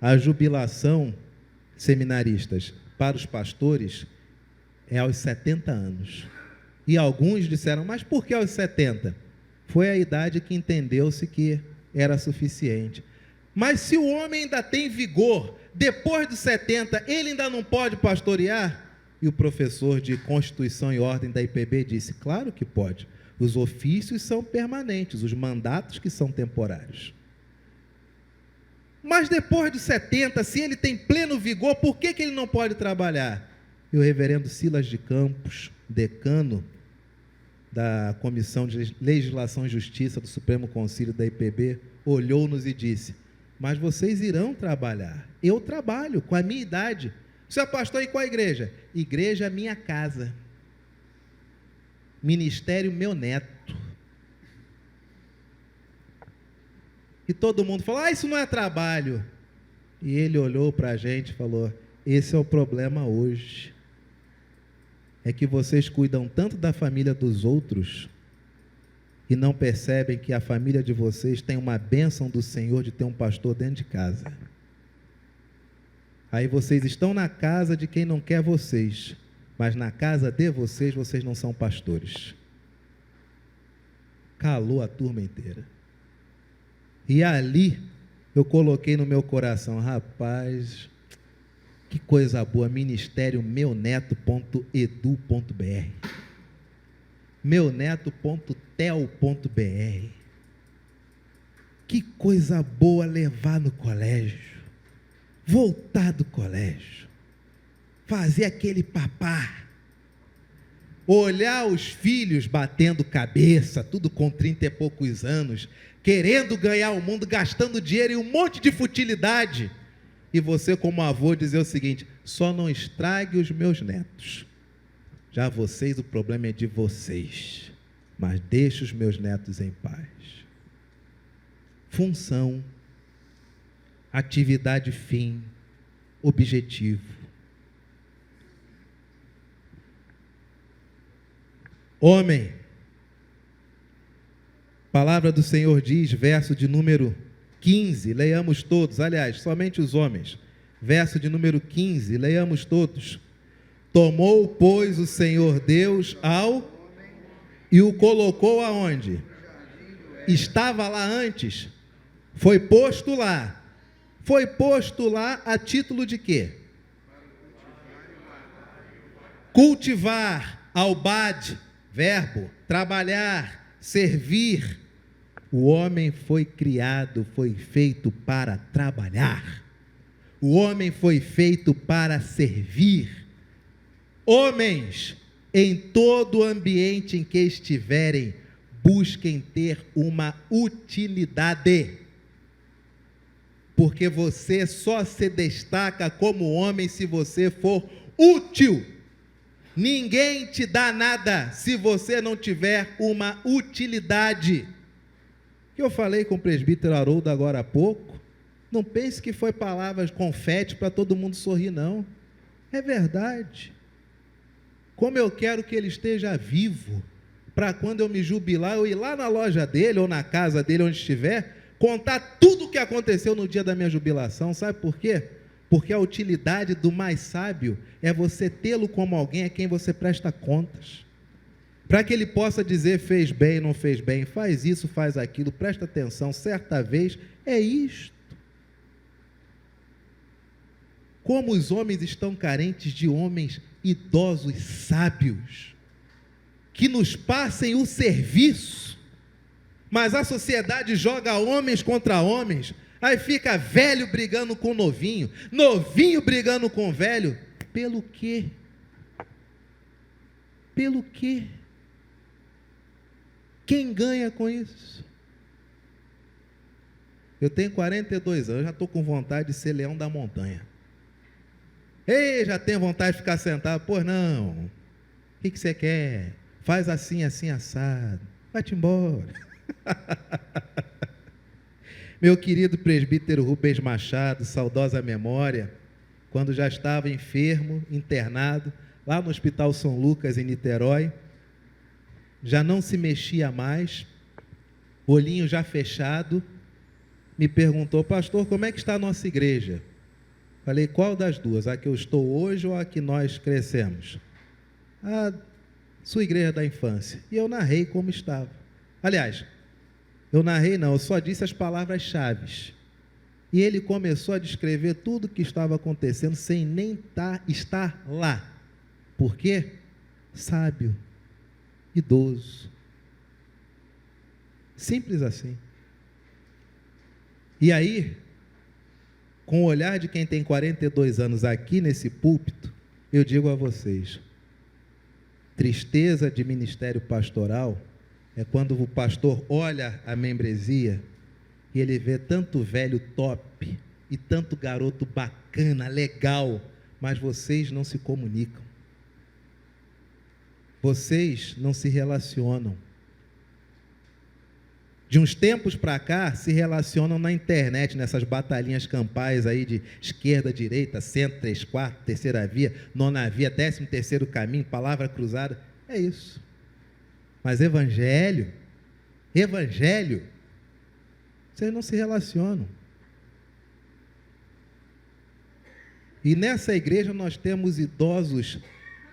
a jubilação, seminaristas, para os pastores é aos 70 anos. E alguns disseram, mas por que aos 70? Foi a idade que entendeu-se que era suficiente. Mas se o homem ainda tem vigor, depois dos 70, ele ainda não pode pastorear? E o professor de Constituição e Ordem da IPB disse, claro que pode. Os ofícios são permanentes, os mandatos que são temporários. Mas depois dos 70, se ele tem pleno vigor, por que ele não pode trabalhar? E o reverendo Silas de Campos, decano da Comissão de Legislação e Justiça do Supremo Concílio da IPB, olhou-nos e disse, mas vocês irão trabalhar. Eu trabalho com a minha idade. O senhor é pastor e qual a igreja? Igreja minha casa. Ministério meu neto. E todo mundo falou, isso não é trabalho. E ele olhou para a gente e falou, esse é o problema hoje. É que vocês cuidam tanto da família dos outros e não percebem que a família de vocês tem uma bênção do Senhor de ter um pastor dentro de casa. Aí vocês estão na casa de quem não quer vocês, mas na casa de vocês, vocês não são pastores. Calou a turma inteira. E ali, eu coloquei no meu coração, rapaz, que coisa boa, ministério meuneto.edu.br, meuneto.tel.br, que coisa boa levar no colégio, voltar do colégio, fazer aquele papá, olhar os filhos batendo cabeça, tudo com 30 e poucos anos, querendo ganhar o mundo, gastando dinheiro e um monte de futilidade, e você como avô dizer o seguinte: só não estrague os meus netos, já vocês, o problema é de vocês, mas deixe os meus netos em paz. Função, atividade, fim, objetivo. Homem, palavra do Senhor diz, verso de número 15, leiamos todos, aliás, somente os homens, verso de número 15, leiamos todos. Tomou, pois, o Senhor Deus e o colocou aonde? Estava lá antes, foi posto lá a título de quê? Cultivar, albad, verbo, trabalhar, servir. O homem foi criado, foi feito para trabalhar. O homem foi feito para servir. Homens, em todo ambiente em que estiverem, busquem ter uma utilidade. Porque você só se destaca como homem se você for útil. Ninguém te dá nada se você não tiver uma utilidade. Que eu falei com o presbítero Haroldo agora há pouco, não pense que foi palavras confete para todo mundo sorrir, não. É verdade. Como eu quero que ele esteja vivo, para quando eu me jubilar, eu ir lá na loja dele, ou na casa dele, onde estiver, contar tudo o que aconteceu no dia da minha jubilação. Sabe por quê? Porque a utilidade do mais sábio é você tê-lo como alguém a quem você presta contas. Para que ele possa dizer, fez bem, não fez bem, faz isso, faz aquilo, presta atenção, certa vez, é isto. Como os homens estão carentes de homens idosos sábios, que nos passem o serviço, mas a sociedade joga homens contra homens, aí fica velho brigando com novinho, novinho brigando com velho, pelo quê? Pelo quê? Quem ganha com isso? Eu tenho 42 anos, já estou com vontade de ser leão da montanha. Ei, já tenho vontade de ficar sentado. Pois não, o que você quer? Faz assim, assim, assado. Vai-te embora. Meu querido presbítero Rubens Machado, saudosa memória, quando já estava enfermo, internado, lá no Hospital São Lucas, em Niterói, já não se mexia mais, olhinho já fechado, me perguntou: pastor, como é que está a nossa igreja? Falei: qual das duas? A que eu estou hoje ou a que nós crescemos? A sua igreja da infância. E eu narrei como estava. Aliás, eu narrei não, eu só disse as palavras-chave. E ele começou a descrever tudo o que estava acontecendo sem nem estar lá. Por quê? Sábio, idoso. Simples assim. E aí, com o olhar de quem tem 42 anos aqui nesse púlpito, eu digo a vocês: tristeza de ministério pastoral é quando o pastor olha a membresia e ele vê tanto velho top e tanto garoto bacana, legal, mas vocês não se comunicam. Vocês não se relacionam. De uns tempos para cá, se relacionam na internet, nessas batalhinhas campais aí de esquerda, direita, centro, 3/4, terceira via, nona via, 13º caminho, palavra cruzada. É isso. Mas evangelho, vocês não se relacionam. E nessa igreja nós temos idosos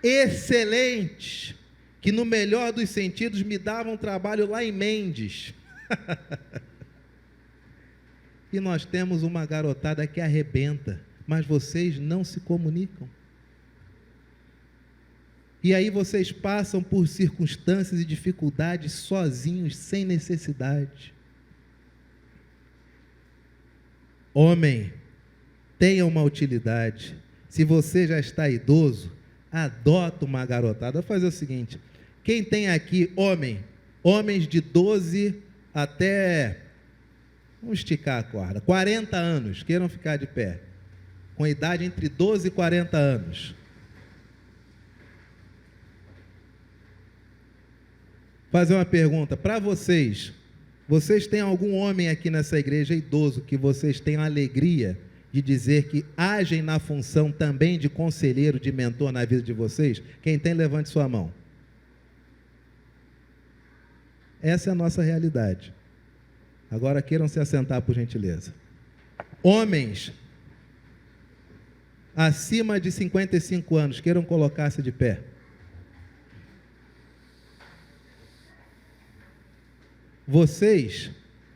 excelentes, que no melhor dos sentidos me davam trabalho lá em Mendes. E nós temos uma garotada que arrebenta, mas vocês não se comunicam. E aí vocês passam por circunstâncias e dificuldades sozinhos, sem necessidade. Homem, tenha uma utilidade, Se você já está idoso, adota uma garotada. Vou fazer o seguinte: quem tem aqui homens de 12 até, vamos esticar a corda, 40 anos, queiram ficar de pé, com idade entre 12 e 40 anos. Fazer uma pergunta para vocês. Vocês têm algum homem aqui nessa igreja idoso que vocês têm a alegria de dizer que agem na função também de conselheiro, de mentor na vida de vocês? Quem tem, levante sua mão. Essa é a nossa realidade. Agora queiram se assentar, por gentileza. Homens acima de 55 anos, queiram colocar-se de pé. Vocês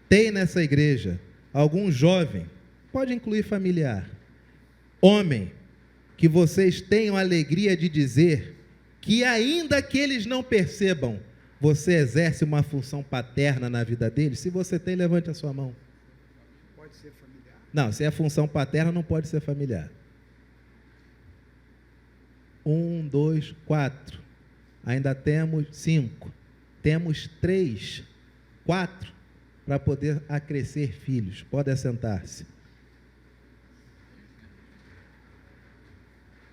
têm nessa igreja algum jovem, pode incluir familiar, homem, que vocês tenham a alegria de dizer que, ainda que eles não percebam, você exerce uma função paterna na vida deles? Se você tem, levante a sua mão. Pode ser familiar? Não, se é função paterna, não pode ser familiar. 1, 2, 4. Ainda temos 5. Temos 3, 4 para poder acrescer filhos. Pode assentar-se.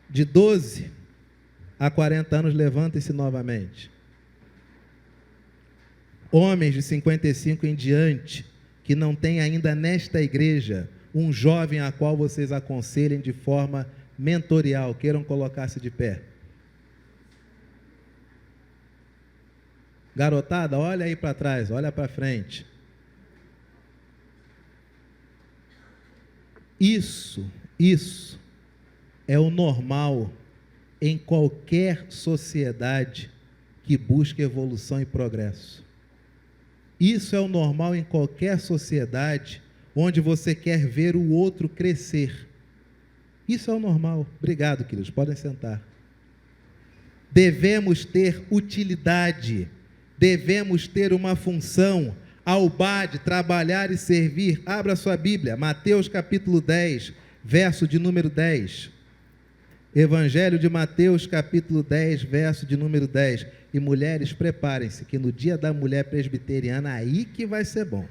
De 12 a 40 anos, levantem-se novamente. Homens de 55 em diante, que não têm ainda nesta igreja um jovem a qual vocês aconselhem de forma mentorial, queiram colocar-se de pé. Garotada, olha aí para trás, olha para frente. Isso é o normal em qualquer sociedade que busca evolução e progresso. Isso é o normal em qualquer sociedade onde você quer ver o outro crescer. Isso é o normal. Obrigado, queridos, podem sentar. Devemos ter utilidade, devemos ter uma função, aubade, trabalhar e servir. Abra sua Bíblia, Mateus capítulo 10, verso de número 10. Evangelho de Mateus capítulo 10, verso de número 10. E mulheres, preparem-se, que no dia da mulher presbiteriana, aí que vai ser bom.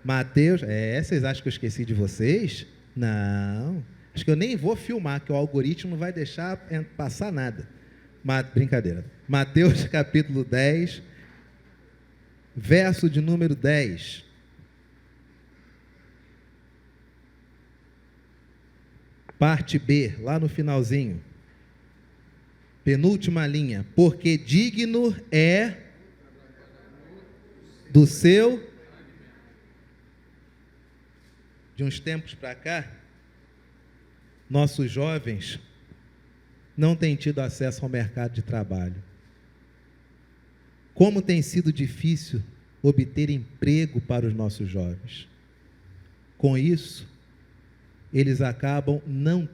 Mateus, vocês acham que eu esqueci de vocês? Não, acho que eu nem vou filmar, que o algoritmo não vai deixar passar nada. Brincadeira. Mateus capítulo 10, verso de número 10. Parte B, lá no finalzinho. Penúltima linha. Porque digno é do seu... De uns tempos para cá, nossos jovens não têm tido acesso ao mercado de trabalho. Como tem sido difícil obter emprego para os nossos jovens. Com isso, eles acabam não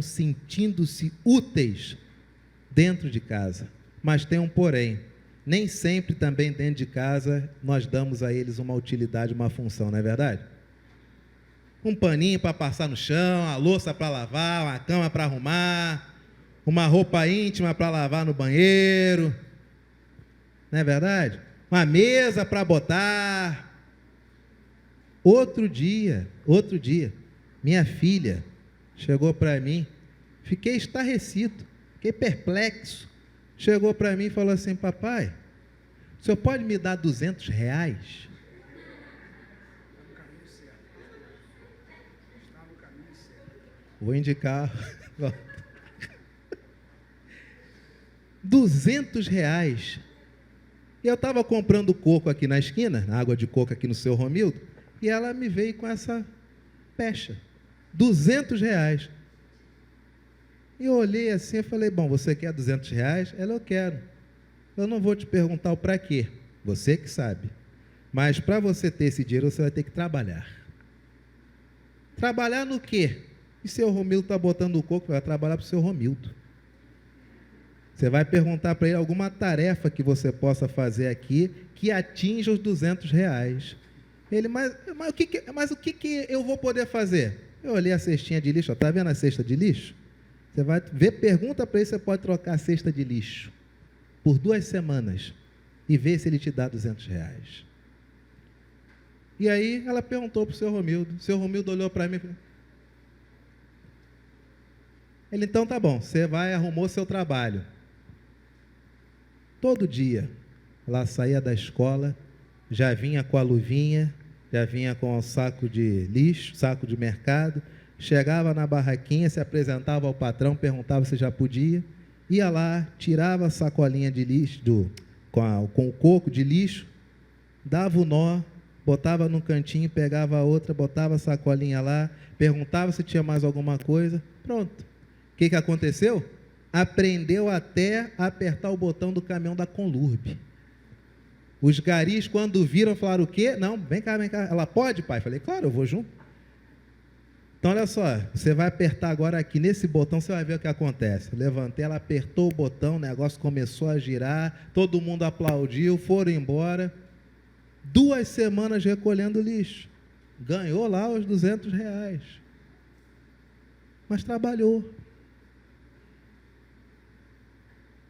sentindo-se úteis dentro de casa. Mas tem um porém, nem sempre também dentro de casa nós damos a eles uma utilidade, uma função, não é verdade? Um paninho para passar no chão, a louça para lavar, uma cama para arrumar, uma roupa íntima para lavar no banheiro, não é verdade? Uma mesa para botar. Outro dia, minha filha chegou para mim, fiquei estarrecido, fiquei perplexo. Chegou para mim e falou assim: papai, o senhor pode me dar R$200? Vou indicar. R$200. E eu estava comprando coco aqui na esquina, água de coco aqui no seu Romildo, e ela me veio com essa pecha. R$200. E eu olhei assim e falei: bom, você quer R$200? Ela: eu quero. Eu não vou te perguntar o para quê, você que sabe. Mas para você ter esse dinheiro, você vai ter que trabalhar. Trabalhar no quê? E seu Romildo está botando o coco, vai trabalhar para o seu Romildo. Você vai perguntar para ele alguma tarefa que você possa fazer aqui que atinja os R$200. Ele: mas o que eu vou poder fazer? Eu olhei a cestinha de lixo, está vendo a cesta de lixo? Você vai ver, pergunta para ele se você pode trocar a cesta de lixo por 2 semanas e ver se ele te dá R$200. E aí ela perguntou para o seu Romildo. O seu Romildo olhou para mim e falou: ele, então tá bom, você vai, arrumou seu trabalho. Todo dia, ela saía da escola, já vinha com a luvinha, já vinha com o saco de lixo, saco de mercado, chegava na barraquinha, se apresentava ao patrão, perguntava se já podia, ia lá, tirava a sacolinha de lixo, com o coco de lixo, dava o nó, botava no cantinho, pegava a outra, botava a sacolinha lá, perguntava se tinha mais alguma coisa, pronto. O que aconteceu? Aprendeu até a apertar o botão do caminhão da Conlurb. Os garis, quando viram, falaram: o quê? Não, vem cá, vem cá. Ela, pode, pai? Falei: claro, eu vou junto. Então, olha só, você vai apertar agora aqui nesse botão, você vai ver o que acontece. Levantei, ela apertou o botão, o negócio começou a girar, todo mundo aplaudiu, foram embora. 2 semanas recolhendo lixo. Ganhou lá os R$200. Mas trabalhou.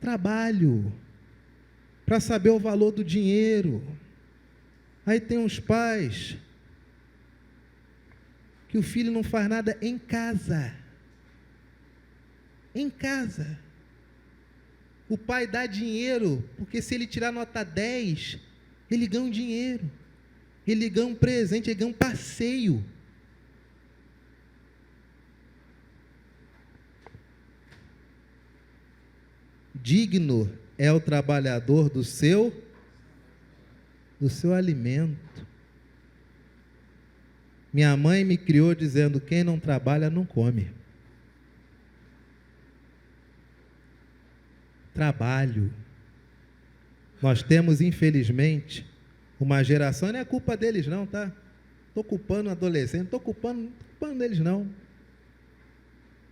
Trabalho. Para saber o valor do dinheiro. Aí tem uns pais que o filho não faz nada em casa. Em casa. O pai dá dinheiro, porque se ele tirar nota 10, ele ganha um dinheiro. Ele ganha um presente, ele ganha um passeio. Digno é o trabalhador do seu alimento. Minha mãe me criou dizendo: quem não trabalha não come. Trabalho. Nós temos, infelizmente, uma geração, não é culpa deles não, tá? Estou culpando o adolescente, não estou culpando deles não.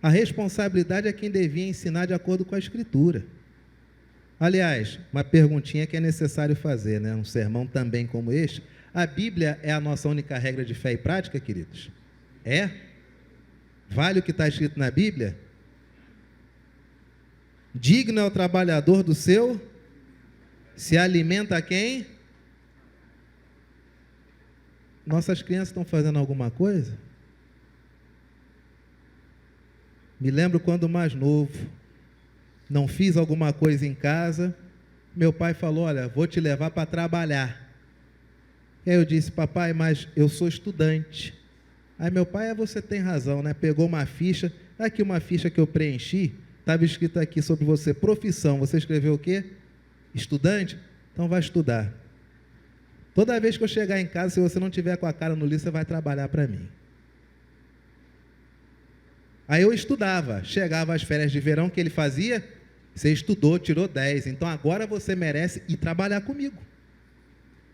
A responsabilidade é quem devia ensinar de acordo com a Escritura. Aliás, uma perguntinha que é necessário fazer, né? Um sermão também como este. A Bíblia é a nossa única regra de fé e prática, queridos? É? Vale o que está escrito na Bíblia? Digno é o trabalhador do seu? Se alimenta quem? Nossas crianças estão fazendo alguma coisa? Me lembro quando mais novo, não fiz alguma coisa em casa, meu pai falou: olha, vou te levar para trabalhar. E aí eu disse: papai, mas eu sou estudante. Aí meu pai: você tem razão, né? Pegou uma ficha, aqui uma ficha que eu preenchi, estava escrito aqui sobre você, profissão, você escreveu o quê? Estudante? Então vai estudar. Toda vez que eu chegar em casa, se você não tiver com a cara no livro, você vai trabalhar para mim. Aí eu estudava, chegava às férias de verão, o que ele fazia? Você estudou, tirou 10, então agora você merece ir trabalhar comigo.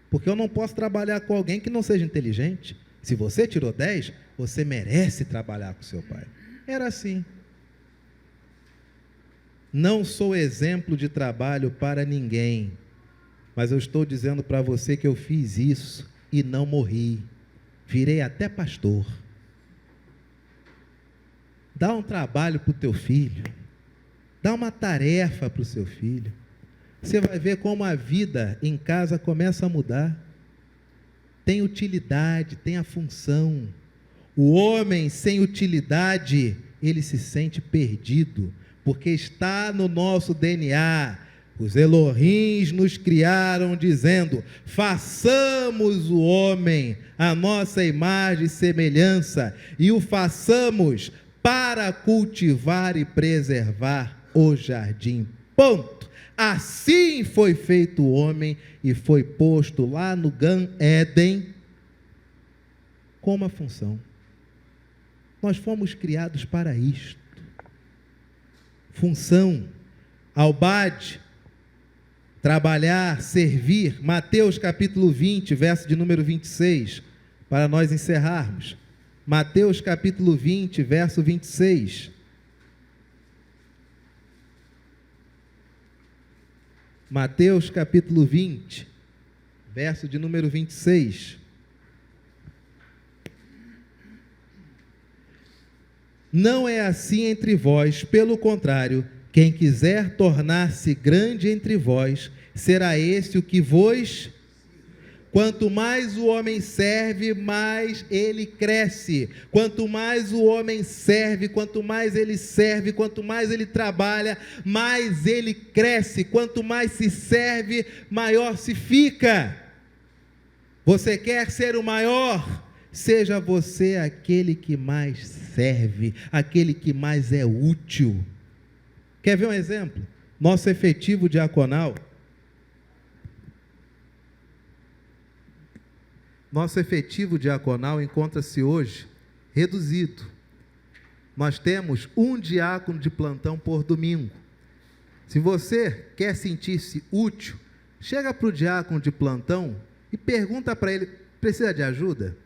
Porque eu não posso trabalhar com alguém que não seja inteligente. Se você tirou 10, você merece trabalhar com seu pai. Era assim. Não sou exemplo de trabalho para ninguém, mas eu estou dizendo para você que eu fiz isso e não morri. Virei até pastor. Dá um trabalho para o teu filho. Dá uma tarefa para o seu filho. Você vai ver como a vida em casa começa a mudar. Tem utilidade, tem a função. O homem sem utilidade, ele se sente perdido, porque está no nosso DNA. Os Elohims nos criaram dizendo: façamos o homem a nossa imagem e semelhança, e o façamos para cultivar e preservar o jardim. Ponto. Assim foi feito o homem e foi posto lá no Gan Éden com uma função. Nós fomos criados para isto. Função. Albade. Trabalhar, servir. Mateus capítulo 20, verso de número 26, para nós encerrarmos. Mateus capítulo 20, verso 26. Mateus capítulo 20, verso de número 26. Não é assim entre vós, pelo contrário, quem quiser tornar-se grande entre vós, será esse o que vos... Quanto mais o homem serve, mais ele cresce. Quanto mais o homem serve, quanto mais ele trabalha, mais ele cresce. Quanto mais se serve, maior se fica. Você quer ser o maior? Seja você aquele que mais serve, aquele que mais é útil. Quer ver um exemplo? Nosso efetivo diaconal. Nosso efetivo diaconal encontra-se hoje reduzido. Nós temos um diácono de plantão por domingo. Se você quer sentir-se útil, chega para o diácono de plantão e pergunta para ele: precisa de ajuda?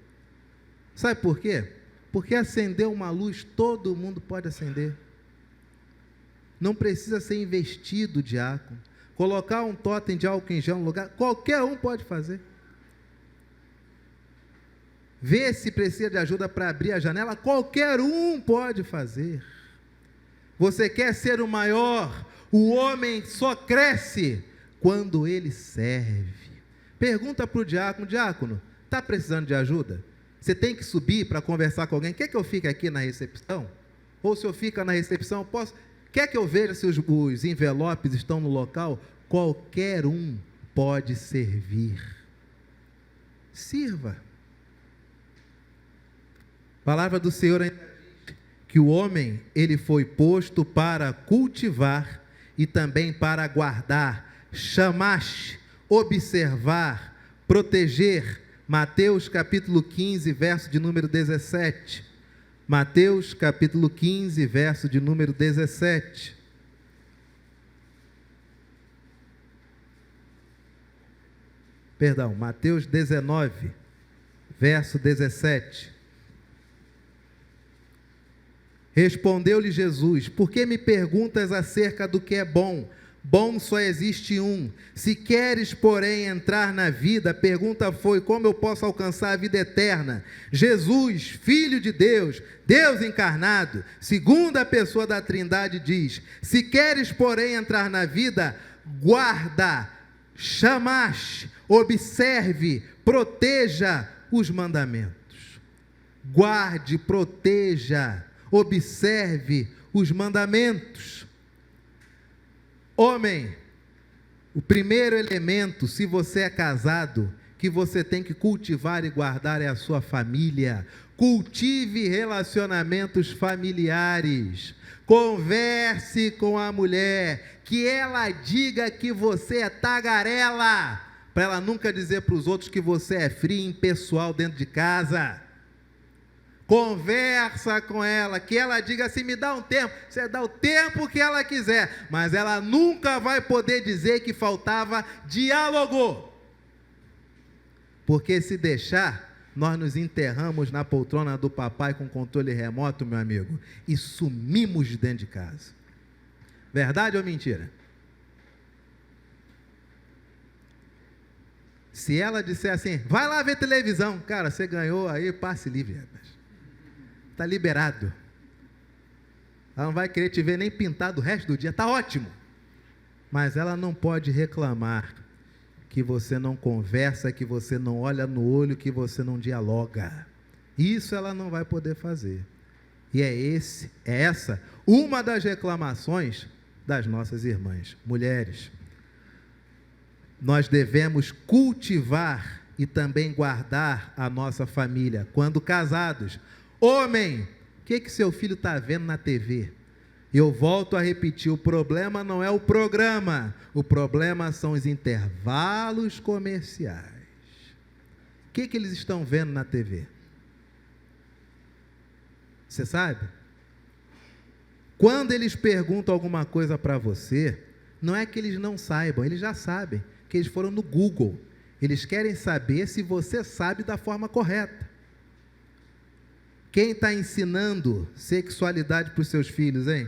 Sabe por quê? Porque acender uma luz todo mundo pode acender. Não precisa ser investido o diácono. Colocar um totem de álcool em gel no lugar, qualquer um pode fazer. Ver se precisa de ajuda para abrir a janela, qualquer um pode fazer. Você quer ser o maior? O homem só cresce quando ele serve. Pergunta para o diácono: diácono, está precisando de ajuda? Você tem que subir para conversar com alguém? Quer que eu fique aqui na recepção? Ou se eu fico na recepção, posso? Quer que eu veja se os envelopes estão no local? Qualquer um pode servir. Sirva. A palavra do Senhor ainda diz que o homem, ele foi posto para cultivar e também para guardar, chamaste, observar, proteger. Mateus capítulo 15, verso de número 17. Mateus capítulo 15, verso de número 17. Perdão, Mateus 19, verso 17. Respondeu-lhe Jesus: por que me perguntas acerca do que é bom? Bom só existe um. Se queres, porém, entrar na vida, a pergunta foi: como eu posso alcançar a vida eterna? Jesus, Filho de Deus, Deus encarnado, segunda pessoa da Trindade, diz: se queres, porém, entrar na vida, guarda, chamaste, observe, proteja os mandamentos. Guarde, proteja, observe os mandamentos. Homem, o primeiro elemento, se você é casado, que você tem que cultivar e guardar é a sua família. Cultive relacionamentos familiares. Converse com a mulher, que ela diga que você é tagarela, para ela nunca dizer para os outros que você é frio e impessoal dentro de casa. Conversa com ela, que ela diga assim: me dá um tempo. Você dá o tempo que ela quiser, mas ela nunca vai poder dizer que faltava diálogo, porque se deixar, nós nos enterramos na poltrona do papai com controle remoto, meu amigo, e sumimos de dentro de casa. Verdade ou mentira? Se ela disser assim: vai lá ver televisão, cara, você ganhou aí, passe livre, rapaz. Está liberado. Ela não vai querer te ver nem pintado o resto do dia, está ótimo. Mas ela não pode reclamar que você não conversa, que você não olha no olho, que você não dialoga. Isso ela não vai poder fazer. E é essa uma das reclamações das nossas irmãs, mulheres. Nós devemos cultivar e também guardar a nossa família quando casados. Homem, o que seu filho está vendo na TV? Eu volto a repetir: o problema não é o programa, o problema são os intervalos comerciais. O que eles estão vendo na TV? Você sabe? Quando eles perguntam alguma coisa para você, não é que eles não saibam, eles já sabem, que eles foram no Google. Eles querem saber se você sabe da forma correta. Quem está ensinando sexualidade para os seus filhos, hein?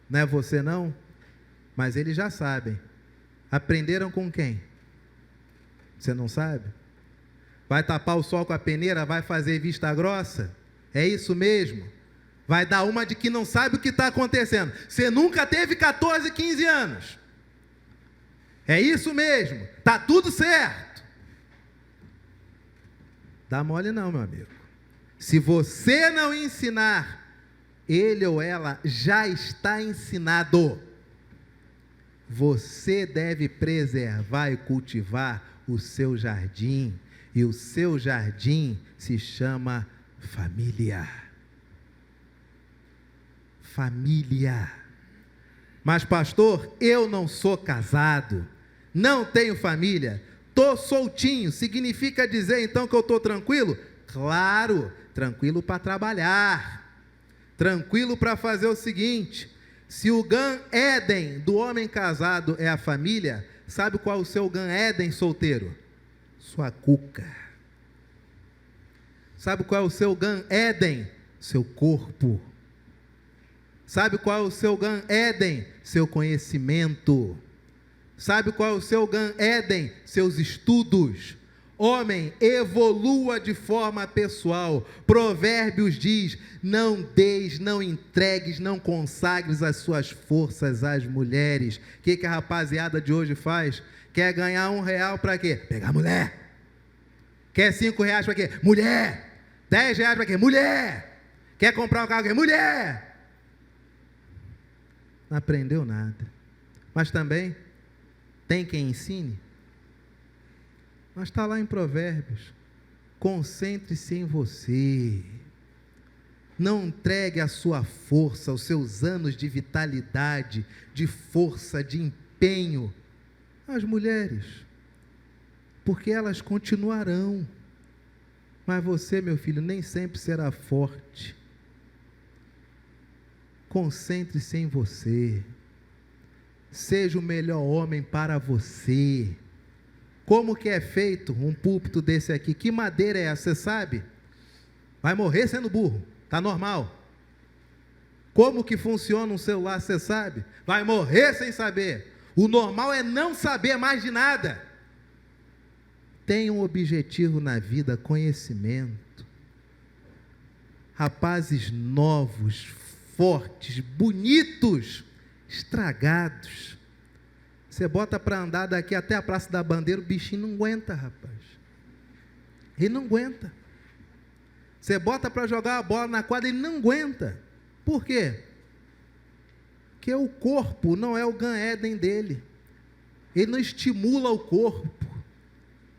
Não é você não? Mas eles já sabem. Aprenderam com quem? Você não sabe? Vai tapar o sol com a peneira? Vai fazer vista grossa? É isso mesmo? Vai dar uma de que não sabe o que está acontecendo. Você nunca teve 14, 15 anos. É isso mesmo. Está tudo certo. Dá mole não, meu amigo. Se você não ensinar, ele ou ela já está ensinado. Você deve preservar e cultivar o seu jardim. E o seu jardim se chama família. Família. Mas pastor, eu não sou casado, não tenho família, estou soltinho, significa dizer então que eu estou tranquilo? Claro, tranquilo para trabalhar, tranquilo para fazer o seguinte: se o Gan Éden do homem casado é a família, sabe qual é o seu Gan Éden solteiro? Sua cuca. Sabe qual é o seu Gan Éden? Seu corpo. Sabe qual é o seu Gan Éden? Seu conhecimento. Sabe qual é o seu Gan Éden? Seus estudos. Homem, evolua de forma pessoal. Provérbios diz: não deis, não entregues, não consagres as suas forças às mulheres. O que a rapaziada de hoje faz? Quer ganhar R$1 para quê? Pegar mulher. Quer R$5 para quê? Mulher. R$10 para quê? Mulher. Quer comprar um carro? Quê? Mulher. Não aprendeu nada. Mas também tem quem ensine. Mas está lá em Provérbios: concentre-se em você. Não entregue a sua força, os seus anos de vitalidade, de força, de empenho às mulheres, porque elas continuarão. Mas você, meu filho, nem sempre será forte. Concentre-se em você. Seja o melhor homem para você. Como que é feito um púlpito desse aqui? Que madeira é essa, você sabe? Vai morrer sendo burro, está normal. Como que funciona um celular, você sabe? Vai morrer sem saber. O normal é não saber mais de nada. Tenha um objetivo na vida, conhecimento. Rapazes novos, fortes, bonitos, estragados. Você bota para andar daqui até a Praça da Bandeira, o bichinho não aguenta, rapaz. Ele não aguenta. Você bota para jogar a bola na quadra, ele não aguenta. Por quê? Porque o corpo não é o Gan Éden dele. Ele não estimula o corpo.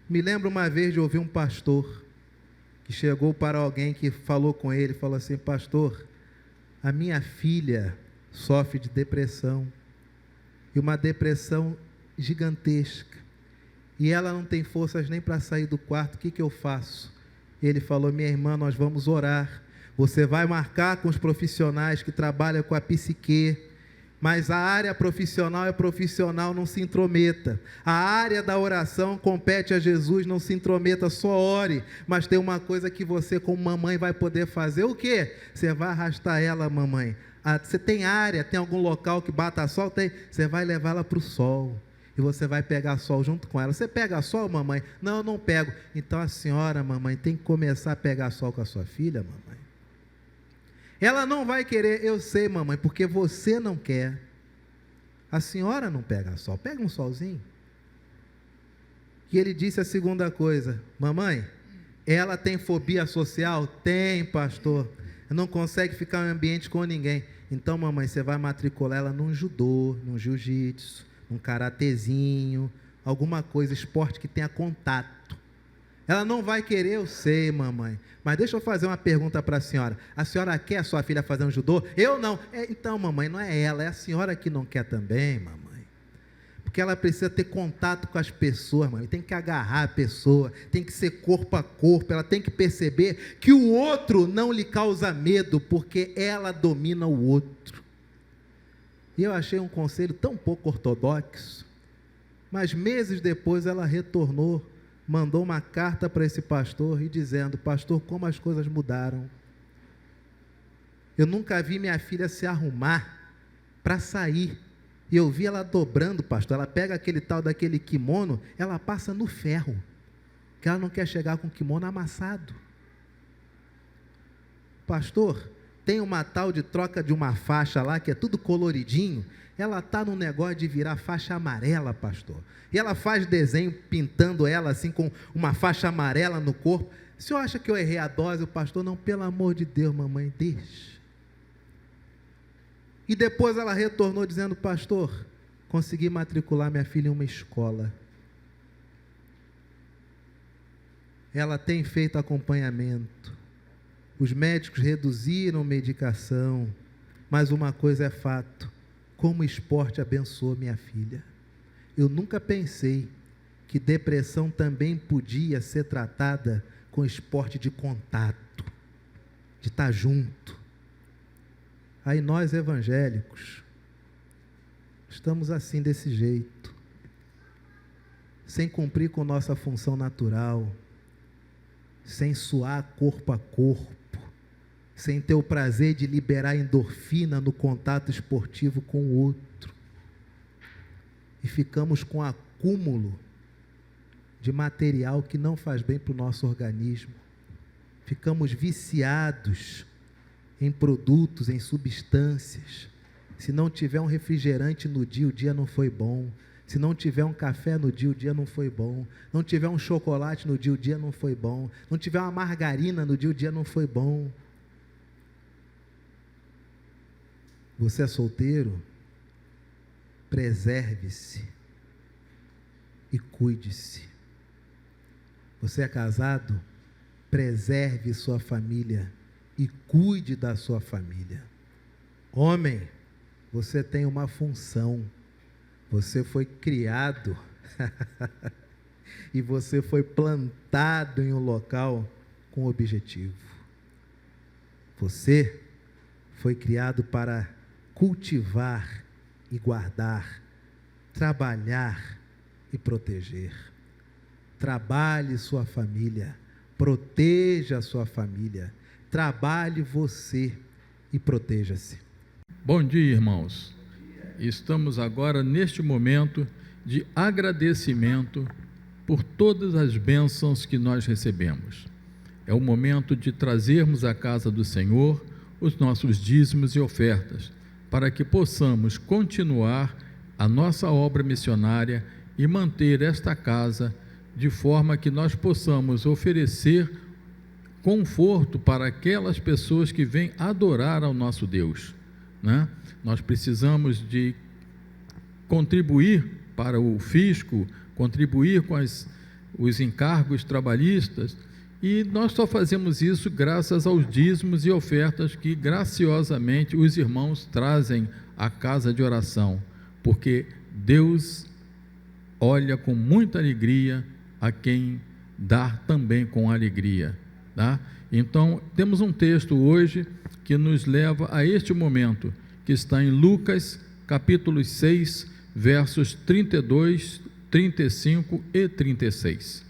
Me lembro uma vez de ouvir um pastor que chegou para alguém que falou com ele, falou assim: pastor, a minha filha sofre de depressão, e uma depressão gigantesca, e ela não tem forças nem para sair do quarto, o que eu faço? Ele falou: minha irmã, nós vamos orar, você vai marcar com os profissionais que trabalham com a psique, mas a área profissional é profissional, não se intrometa. A área da oração compete a Jesus, não se intrometa, só ore. Mas tem uma coisa que você, como mamãe, vai poder fazer: o quê? Você vai arrastar ela, mamãe. Você tem área, tem algum local que bata sol? Tem. Você vai levar ela para o sol. E você vai pegar sol junto com ela. Você pega sol, mamãe? Não, eu não pego. Então a senhora, mamãe, tem que começar a pegar sol com a sua filha, mamãe. Ela não vai querer, eu sei, mamãe, porque você não quer. A senhora não pega sol, pega um solzinho. E ele disse a segunda coisa: mamãe, ela tem fobia social? Tem, pastor. Não consegue ficar em ambiente com ninguém. Então, mamãe, você vai matricular ela num judô, num jiu-jitsu, num karatezinho, alguma coisa, esporte que tenha contato. Ela não vai querer, eu sei, mamãe. Mas deixa eu fazer uma pergunta para a senhora. A senhora quer a sua filha fazer um judô? Eu não. Então, mamãe, não é ela, é a senhora que não quer também, mamãe. Porque ela precisa ter contato com as pessoas, mamãe. Tem que agarrar a pessoa, tem que ser corpo a corpo. Ela tem que perceber que o outro não lhe causa medo, porque ela domina o outro. E eu achei um conselho tão pouco ortodoxo. Mas meses depois ela retornou, mandou uma carta para esse pastor e dizendo: pastor, como as coisas mudaram. Eu nunca vi minha filha se arrumar para sair. E eu vi ela dobrando, pastor. Ela pega aquele tal daquele kimono, ela passa no ferro, que ela não quer chegar com o kimono amassado. Pastor, tem uma tal de troca de uma faixa lá, que é tudo coloridinho. Ela está num negócio de virar faixa amarela, pastor. E ela faz desenho pintando ela assim com uma faixa amarela no corpo. O senhor acha que eu errei a dose? O pastor, não, pelo amor de Deus, mamãe, deixa. E depois ela retornou dizendo, pastor, consegui matricular minha filha em uma escola. Ela tem feito acompanhamento. Os médicos reduziram medicação, mas uma coisa é fato, como o esporte abençoou minha filha. Eu nunca pensei que depressão também podia ser tratada com esporte de contato, de estar junto. Aí nós evangélicos estamos assim, desse jeito, sem cumprir com nossa função natural, sem suar corpo a corpo, sem ter o prazer de liberar endorfina no contato esportivo com o outro. E ficamos com acúmulo de material que não faz bem para o nosso organismo. Ficamos viciados em produtos, em substâncias. Se não tiver um refrigerante no dia, o dia não foi bom. Se não tiver um café no dia, o dia não foi bom. Não tiver um chocolate no dia, o dia não foi bom. Não tiver uma margarina no dia, o dia não foi bom. Você é solteiro? Preserve-se e cuide-se. Você é casado? Preserve sua família e cuide da sua família. Homem, você tem uma função. Você foi criado e você foi plantado em um local com objetivo. Você foi criado para cultivar e guardar, trabalhar e proteger. Trabalhe sua família, proteja a sua família, trabalhe você e proteja-se. Bom dia, irmãos. Estamos agora neste momento de agradecimento por todas as bênçãos que nós recebemos. É o momento de trazermos à casa do Senhor os nossos dízimos e ofertas, para que possamos continuar a nossa obra missionária e manter esta casa de forma que nós possamos oferecer conforto para aquelas pessoas que vêm adorar ao nosso Deus, né? Nós precisamos de contribuir para o fisco, contribuir com os encargos trabalhistas, e nós só fazemos isso graças aos dízimos e ofertas que graciosamente os irmãos trazem à casa de oração, porque Deus olha com muita alegria a quem dá também com alegria, tá? Então, temos um texto hoje que nos leva a este momento, que está em Lucas, capítulo 6, versos 32, 35 e 36.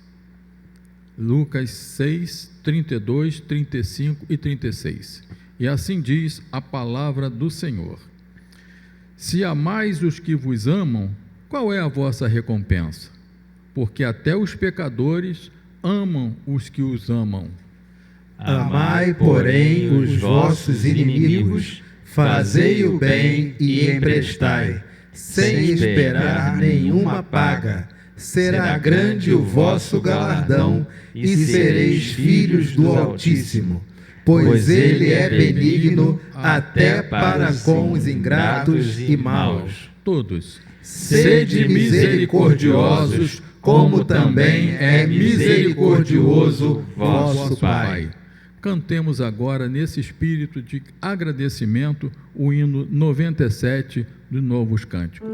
Lucas 6, 32, 35 e 36. E assim diz a palavra do Senhor: Se amais os que vos amam, qual é a vossa recompensa? Porque até os pecadores amam os que os amam. Amai, porém, os vossos inimigos, fazei o bem e emprestai, sem esperar nenhuma paga. Será grande o vosso galardão, e sereis filhos do Altíssimo, pois Ele é benigno até para com os ingratos e maus. Todos. Sede misericordiosos, como também é misericordioso vosso Pai. Cantemos agora, nesse espírito de agradecimento, o hino 97 do Novos Cânticos.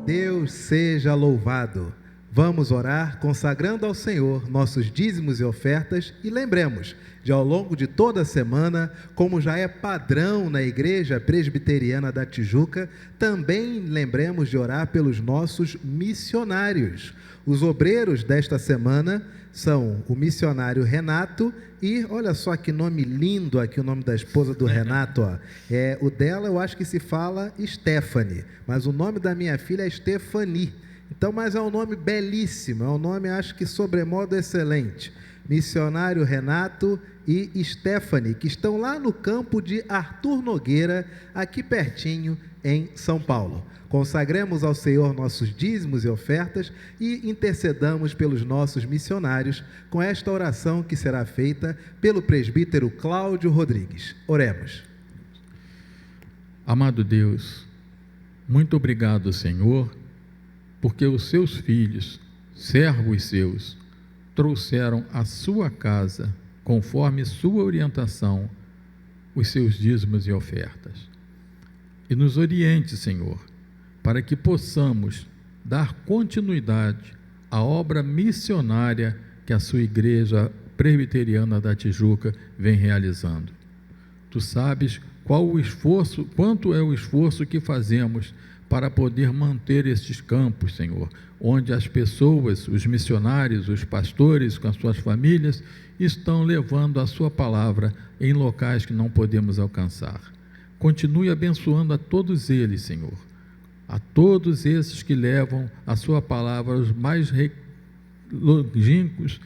Deus seja louvado. Vamos orar consagrando ao Senhor nossos dízimos e ofertas e lembremos de ao longo de toda a semana, como já é padrão na Igreja Presbiteriana da Tijuca, também lembremos de orar pelos nossos missionários. Os obreiros desta semana são o missionário Renato e, olha só que nome lindo aqui, o nome da esposa do Renato, ó. O dela eu acho que se fala Stephanie, mas o nome da minha filha é Stephanie. Então, mas é um nome belíssimo, é um nome, acho que sobremodo excelente. Missionário Renato e Stephanie, que estão lá no campo de Arthur Nogueira, aqui pertinho em São Paulo. Consagremos ao Senhor nossos dízimos e ofertas e intercedamos pelos nossos missionários com esta oração que será feita pelo presbítero Cláudio Rodrigues. Oremos. Amado Deus, muito obrigado, Senhor, porque os seus filhos, servos seus, trouxeram à sua casa, conforme sua orientação, os seus dízimos e ofertas. E nos oriente, Senhor, para que possamos dar continuidade à obra missionária que a sua Igreja Presbiteriana da Tijuca vem realizando. Tu sabes quanto é o esforço que fazemos para poder manter estes campos, Senhor, onde as pessoas, os missionários, os pastores com as suas famílias, estão levando a sua palavra em locais que não podemos alcançar. Continue abençoando a todos eles, Senhor, a todos esses que levam a sua palavra aos mais longínquos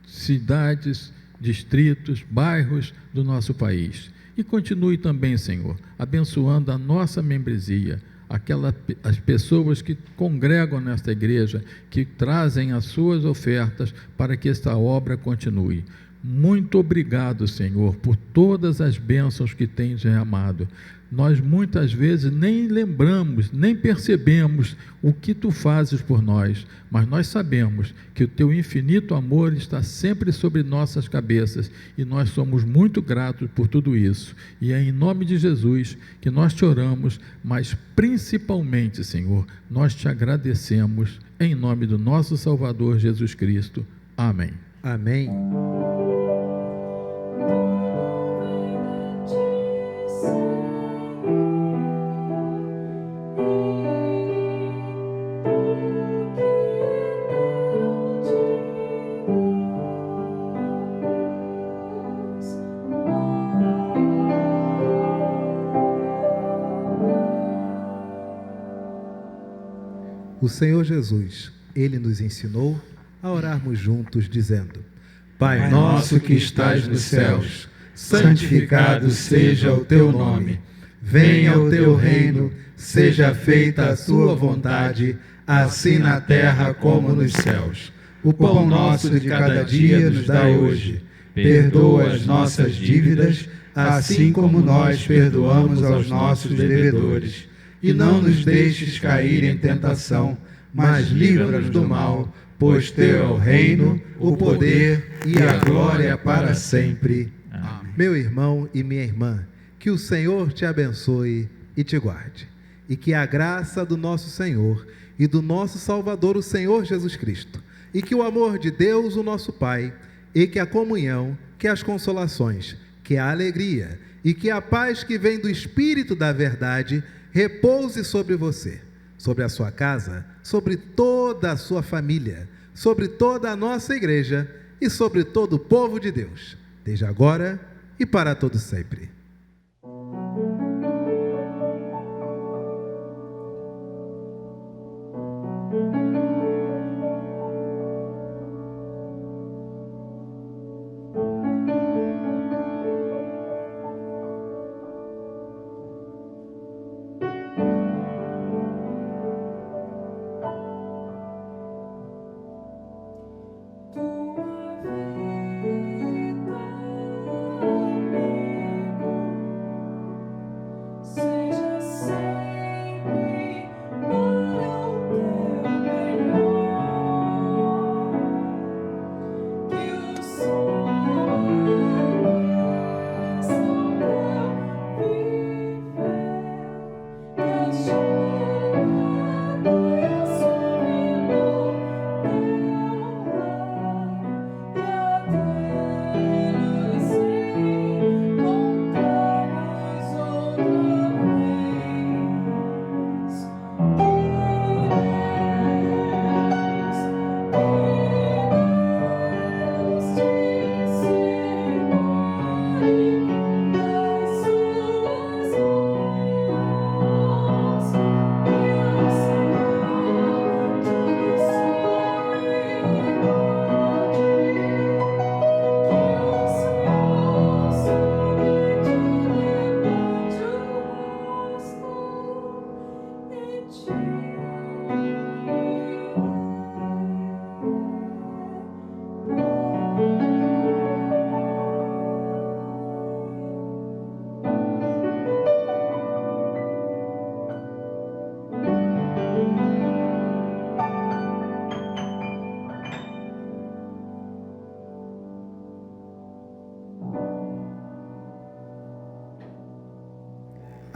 cidades, distritos, bairros do nosso país. E continue também, Senhor, abençoando a nossa membresia, as pessoas que congregam nesta igreja, que trazem as suas ofertas para que esta obra continue. Muito obrigado, Senhor, por todas as bênçãos que tens derramado. Nós muitas vezes nem lembramos, nem percebemos o que tu fazes por nós, mas nós sabemos que o teu infinito amor está sempre sobre nossas cabeças e nós somos muito gratos por tudo isso. E é em nome de Jesus que nós te oramos, mas principalmente, Senhor, nós te agradecemos em nome do nosso Salvador Jesus Cristo. Amém. Amém. O Senhor Jesus, Ele nos ensinou a orarmos juntos, dizendo: Pai nosso que estais nos céus, santificado seja o teu nome. Venha o teu reino, seja feita a tua vontade, assim na terra como nos céus. O pão nosso de cada dia nos dai hoje. Perdoa as nossas dívidas, assim como nós perdoamos aos nossos devedores. E não nos deixes cair em tentação, mas livra-nos do mal, pois teu é o reino, o poder e a glória para sempre. Amém. Meu irmão e minha irmã, que o Senhor te abençoe e te guarde, e que a graça do nosso Senhor e do nosso Salvador, o Senhor Jesus Cristo, e que o amor de Deus, o nosso Pai, e que a comunhão, que as consolações, que a alegria e que a paz que vem do Espírito da verdade repouse sobre você, sobre a sua casa, sobre toda a sua família, sobre toda a nossa igreja e sobre todo o povo de Deus, desde agora e para todo sempre. Tua vida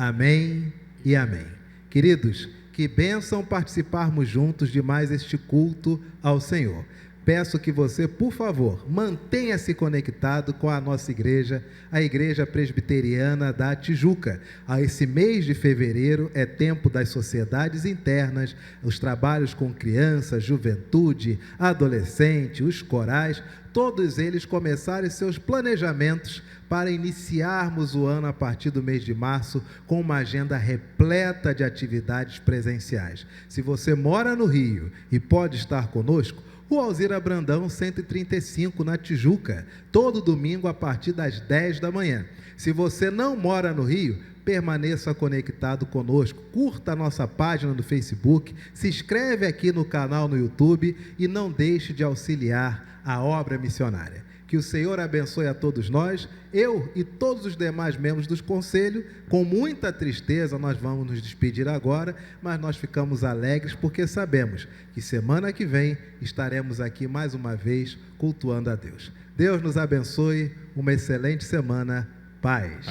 Amém e amém. Queridos, que bênção participarmos juntos de mais este culto ao Senhor. Peço que você, por favor, mantenha-se conectado com a nossa igreja, a Igreja Presbiteriana da Tijuca. Esse mês de fevereiro é tempo das sociedades internas, os trabalhos com crianças, juventude, adolescente, os corais, todos eles começarem seus planejamentos para iniciarmos o ano a partir do mês de março com uma agenda repleta de atividades presenciais. Se você mora no Rio e pode estar conosco, Rua Alzira Brandão, 135, na Tijuca, todo domingo a partir das 10 da manhã. Se você não mora no Rio, permaneça conectado conosco, curta a nossa página no Facebook, se inscreve aqui no canal no YouTube e não deixe de auxiliar a obra missionária. Que o Senhor abençoe a todos nós, eu e todos os demais membros do conselho. Com muita tristeza nós vamos nos despedir agora, mas nós ficamos alegres porque sabemos que semana que vem estaremos aqui mais uma vez cultuando a Deus. Deus nos abençoe, uma excelente semana, paz.